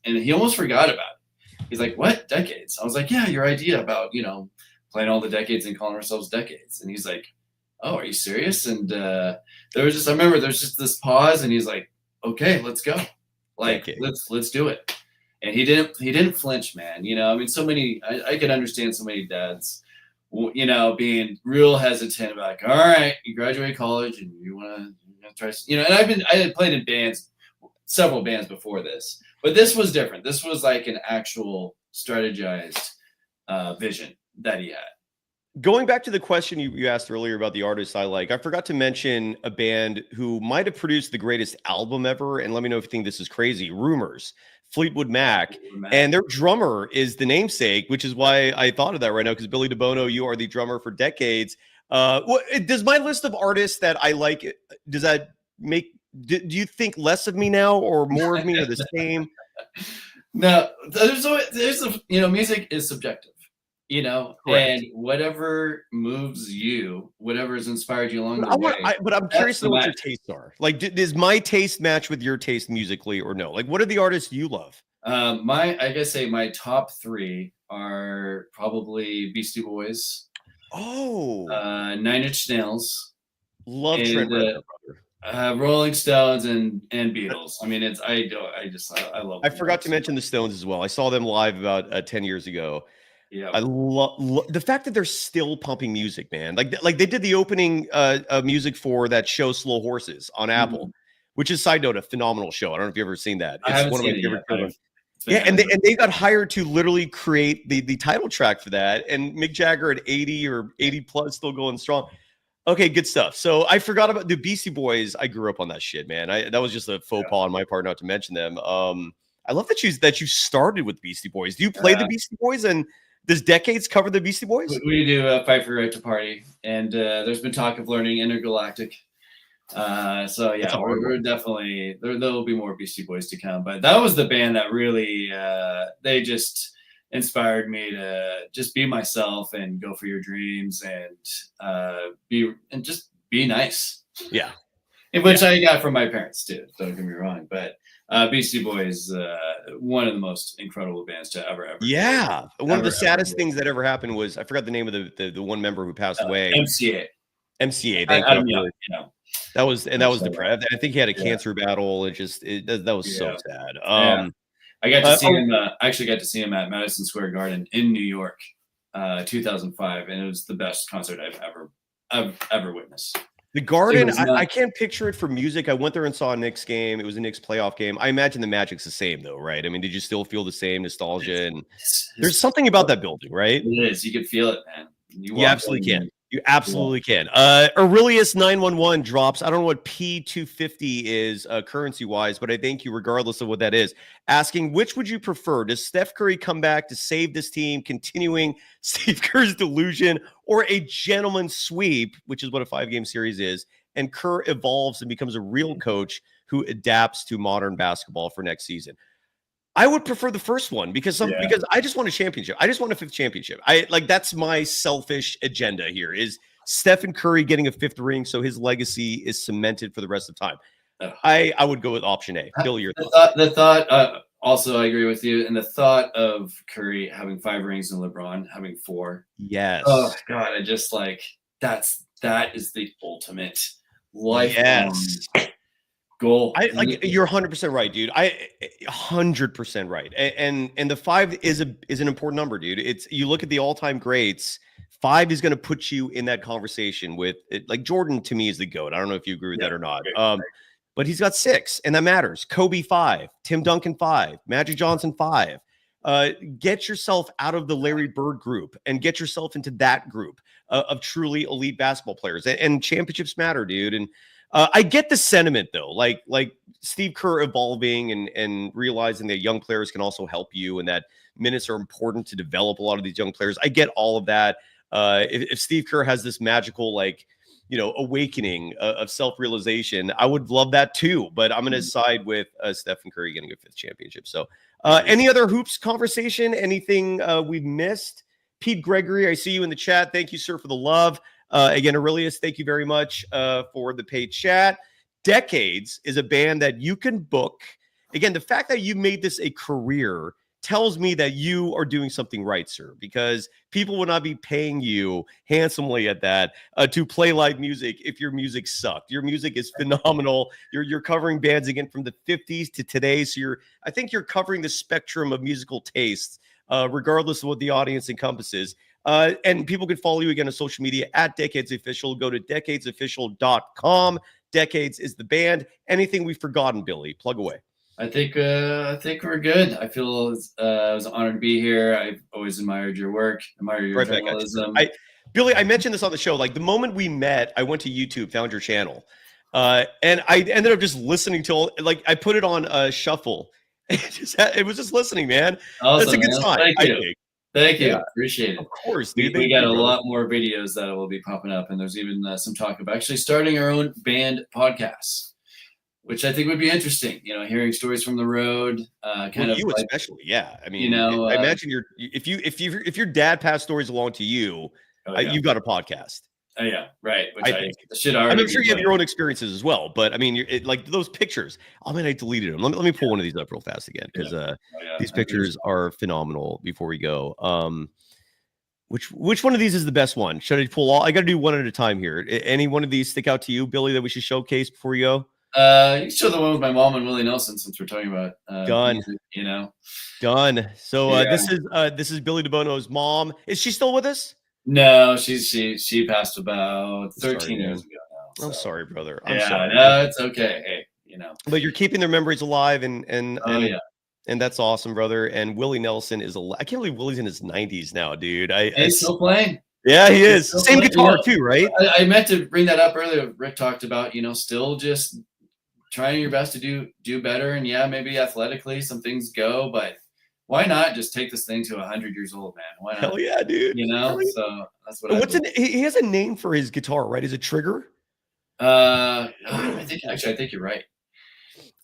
he almost forgot about it. He's like, "What, Decades?" I was like, "Yeah, your idea about playing all the decades and calling ourselves Decades." And he's like, "Oh, are you serious?" And I remember there's just this pause, and he's like, "Okay, let's go. Like, let's do it." And he didn't flinch, man. I mean, so many. I could understand so many dads, being real hesitant about like, all right, you graduate college and you want to try, and I had played in bands, several bands before this, but this was different. This was like an actual strategized vision that he had. Going back to the question you asked earlier about the artists I like, I forgot to mention a band who might have produced the greatest album ever. And let me know if you think this is crazy. Rumors, Fleetwood Mac. And their drummer is the namesake, which is why I thought of that right now, because Billy DiBono, you are the drummer for Decades. Does my list of artists that I like, does that make, do you think less of me now or more of me or the same? No, music is subjective. And whatever moves you, whatever has inspired you along the way. But I'm curious to know what your tastes are. Like, does my taste match with your taste musically or no? Like, what are the artists you love? I guess my top three are probably Beastie Boys. Oh, 9 Inch Nails. Love Trent Reznor. Rolling Stones and Beatles. I mean, I love. I forgot to mention the Stones as well. I saw them live about 10 years ago. Yeah, I love the fact that they're still pumping music, man. Like they did the opening music for that show Slow Horses on Apple, which is, side note, a phenomenal show. I don't know if you've ever seen that. It's one of my favorite shows. Yeah, and they got hired to literally create the title track for that. And Mick Jagger at 80 or 80 plus, still going strong. Okay, good stuff. So I forgot about the Beastie Boys. I grew up on that shit, man. That was just a faux pas on my part not to mention them. I love that you started with Beastie Boys. Do you play the Beastie Boys, and does Decades cover the Beastie Boys? We do Fight for Your Right to Party, and there's been talk of learning Intergalactic. So yeah, we're definitely there will be more Beastie Boys to come, but that was the band that really they just inspired me to just be myself and go for your dreams and just be nice. Yeah. Which I got from my parents too, don't get me wrong, but Beastie Boys, one of the most incredible bands to ever. Yeah. One of the saddest things that ever happened was, I forgot the name of the one member who passed away. MCA. Thank you. That was depressing. I think he had a cancer battle. That was so sad. I got to see him. Actually got to see him at Madison Square Garden in New York, 2005, and it was the best concert I've ever witnessed. The Garden, I can't picture it for music. I went there and saw a Knicks game. It was a Knicks playoff game. I imagine the Magic's the same, though, right? I mean, did you still feel the same nostalgia? And there's something about that building, right? It is. You could feel it, man. You absolutely can. You absolutely can. Aurelius 911 drops. I don't know what P250 is currency-wise, but I thank you regardless of what that is. Asking, which would you prefer? Does Steph Curry come back to save this team, continuing Steve Kerr's delusion, or a gentleman sweep, which is what a 5-game series is, and Kerr evolves and becomes a real coach who adapts to modern basketball for next season? I would prefer the first one because I just want a championship. I just want a 5th championship. That's my selfish agenda here is Stephen Curry getting a 5th ring so his legacy is cemented for the rest of time. I would go with option A. Billy, your thoughts? The thought also I agree with you. And the thought of Curry having 5 rings and LeBron having 4. Yes. Oh God, I just that is the ultimate lifelong goal. You're 100% right, dude. 100% right. And the 5 is an important number, dude. You look at the all-time greats, 5 is going to put you in that conversation with it. Like Jordan to me is the GOAT. I don't know if you agree with that or not. But he's got 6 and that matters. Kobe 5, Tim Duncan 5, Magic Johnson 5. Get yourself out of the Larry Bird group and get yourself into that group of truly elite basketball players. And championships matter, dude. And I get the sentiment though, like Steve Kerr evolving and realizing that young players can also help you and that minutes are important to develop a lot of these young players. I get all of that. If Steve Kerr has this magical, awakening of self-realization, I would love that too, but I'm going to side with Stephen Curry getting a 5th championship. So any other hoops conversation, anything we've missed? Pete Gregory, I see you in the chat. Thank you, sir, for the love. Again, Aurelius, thank you very much for the paid chat. Decades is a band that you can book. Again, the fact that you made this a career tells me that you are doing something right, sir, because people will not be paying you handsomely at that to play live music if your music sucked. Your music is phenomenal. You're covering bands again from the 50s to today. So I think you're covering the spectrum of musical tastes, regardless of what the audience encompasses. And people can follow you again on social media at Decades Official. Go to decadesofficial.com. Decades is the band. Anything we've forgotten, Billy? Plug away. I think we're good. I feel it was an honor to be here. I've always admired your work, admired your journalism. Billy, I mentioned this on the show. Like the moment we met, I went to YouTube, found your channel, and I ended up just listening to I put it on shuffle. It was just listening, man. Awesome, that's a good sign. Thank you. Appreciate it. Of course, dude. We got a lot more videos that will be popping up, and there's even some talk of actually starting our own band podcasts, which I think would be interesting. Hearing stories from the road, especially. Yeah, I mean, I imagine if your dad passed stories along to you, you've got a podcast. Oh yeah, right. Which I'm sure you have your own experiences as well, but I mean, like those pictures. Oh man, I deleted them. Let me pull one of these up real fast again because these pictures are phenomenal. Before we go, which one of these is the best one? Should I pull all? I got to do one at a time here. Any one of these stick out to you, Billy, that we should showcase before we go? You can show the one with my mom and Willie Nelson since we're talking about done. Music, done. So this is Billy DiBono's mom. Is she still with us? No, she passed about 13 years ago now. So. I'm sorry, brother. I'm sorry. No, it's okay. Hey, But you're keeping their memories alive and and that's awesome, brother. And Willie Nelson is I can't believe Willie's in his 90s now, dude. He's still playing. Yeah, he is. Still Same playing. guitar too, right? I meant to bring that up earlier. Rick talked about, still just trying your best to do better. And yeah, maybe athletically some things go, but why not just take this thing to 100 years old, man? Why not? Hell yeah, dude. So that's what he has a name for his guitar, right? Is it Trigger? I think you're right.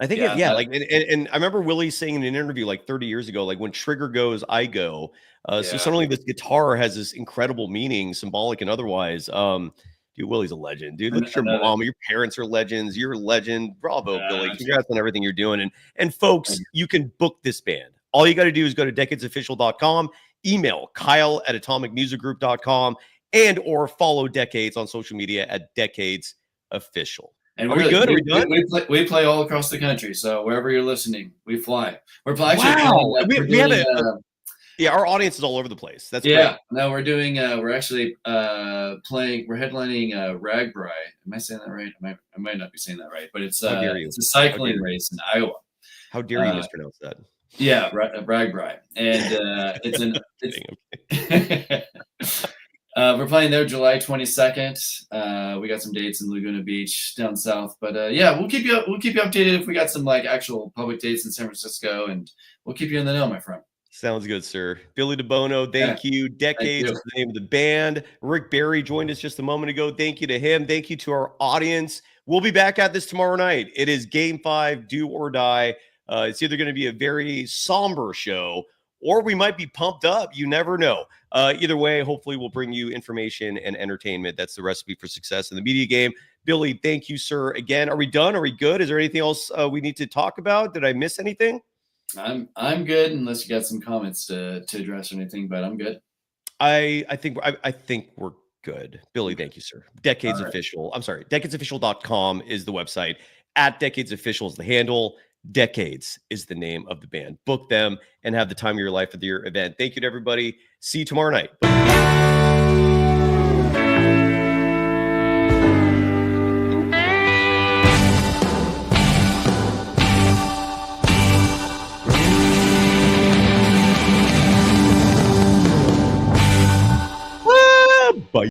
I think and I remember Willie saying in an interview like 30 years ago, like when Trigger goes, I go. So suddenly this guitar has this incredible meaning, symbolic and otherwise. Dude, Willie's a legend, dude. Look at your mom. Your parents are legends. You're a legend. Bravo, Billy. Congrats on everything you're doing. And folks, you can book this band. All you got to do is go to decadesofficial.com, email kyle@atomicmusicgroup.com, and or follow Decades on social media at Decades Official. And are we good? Are we done? We play all across the country. So wherever you're listening, we fly. We're our audience is all over the place. That's great. Yeah. No, we're doing. We're actually playing. We're headlining Ragbri. Am I saying that right? I might not be saying that right, but it's a cycling race in Iowa. How dare you mispronounce that? Yeah, Ragbri, and we're playing there July 22nd. We got some dates in Laguna Beach down south, but we'll keep you updated if we got some like actual public dates in San Francisco, and we'll keep you in the know, my friend. Sounds good, sir. Billy DiBono, thank you. Decades is the name of the band. Rick Barry joined us just a moment ago. Thank you to him. Thank you to our audience. We'll be back at this tomorrow night. It is Game 5, do or die. It's either going to be a very somber show or we might be pumped up. You never know. Either way, hopefully we'll bring you information and entertainment. That's the recipe for success in the media game. Billy, thank you, sir. Again, are we done? Are we good? Is there anything else we need to talk about? Did I miss anything? I'm good unless you got some comments to address or anything, but I'm good. I think we're good. Billy, thank you, sir. Decades Official. I'm sorry. Decadesofficial.com is the website. At Decades Official is the handle. Decades is the name of the band. Book them and have the time of your life at your event. Thank you to everybody. See you tomorrow night. Bye.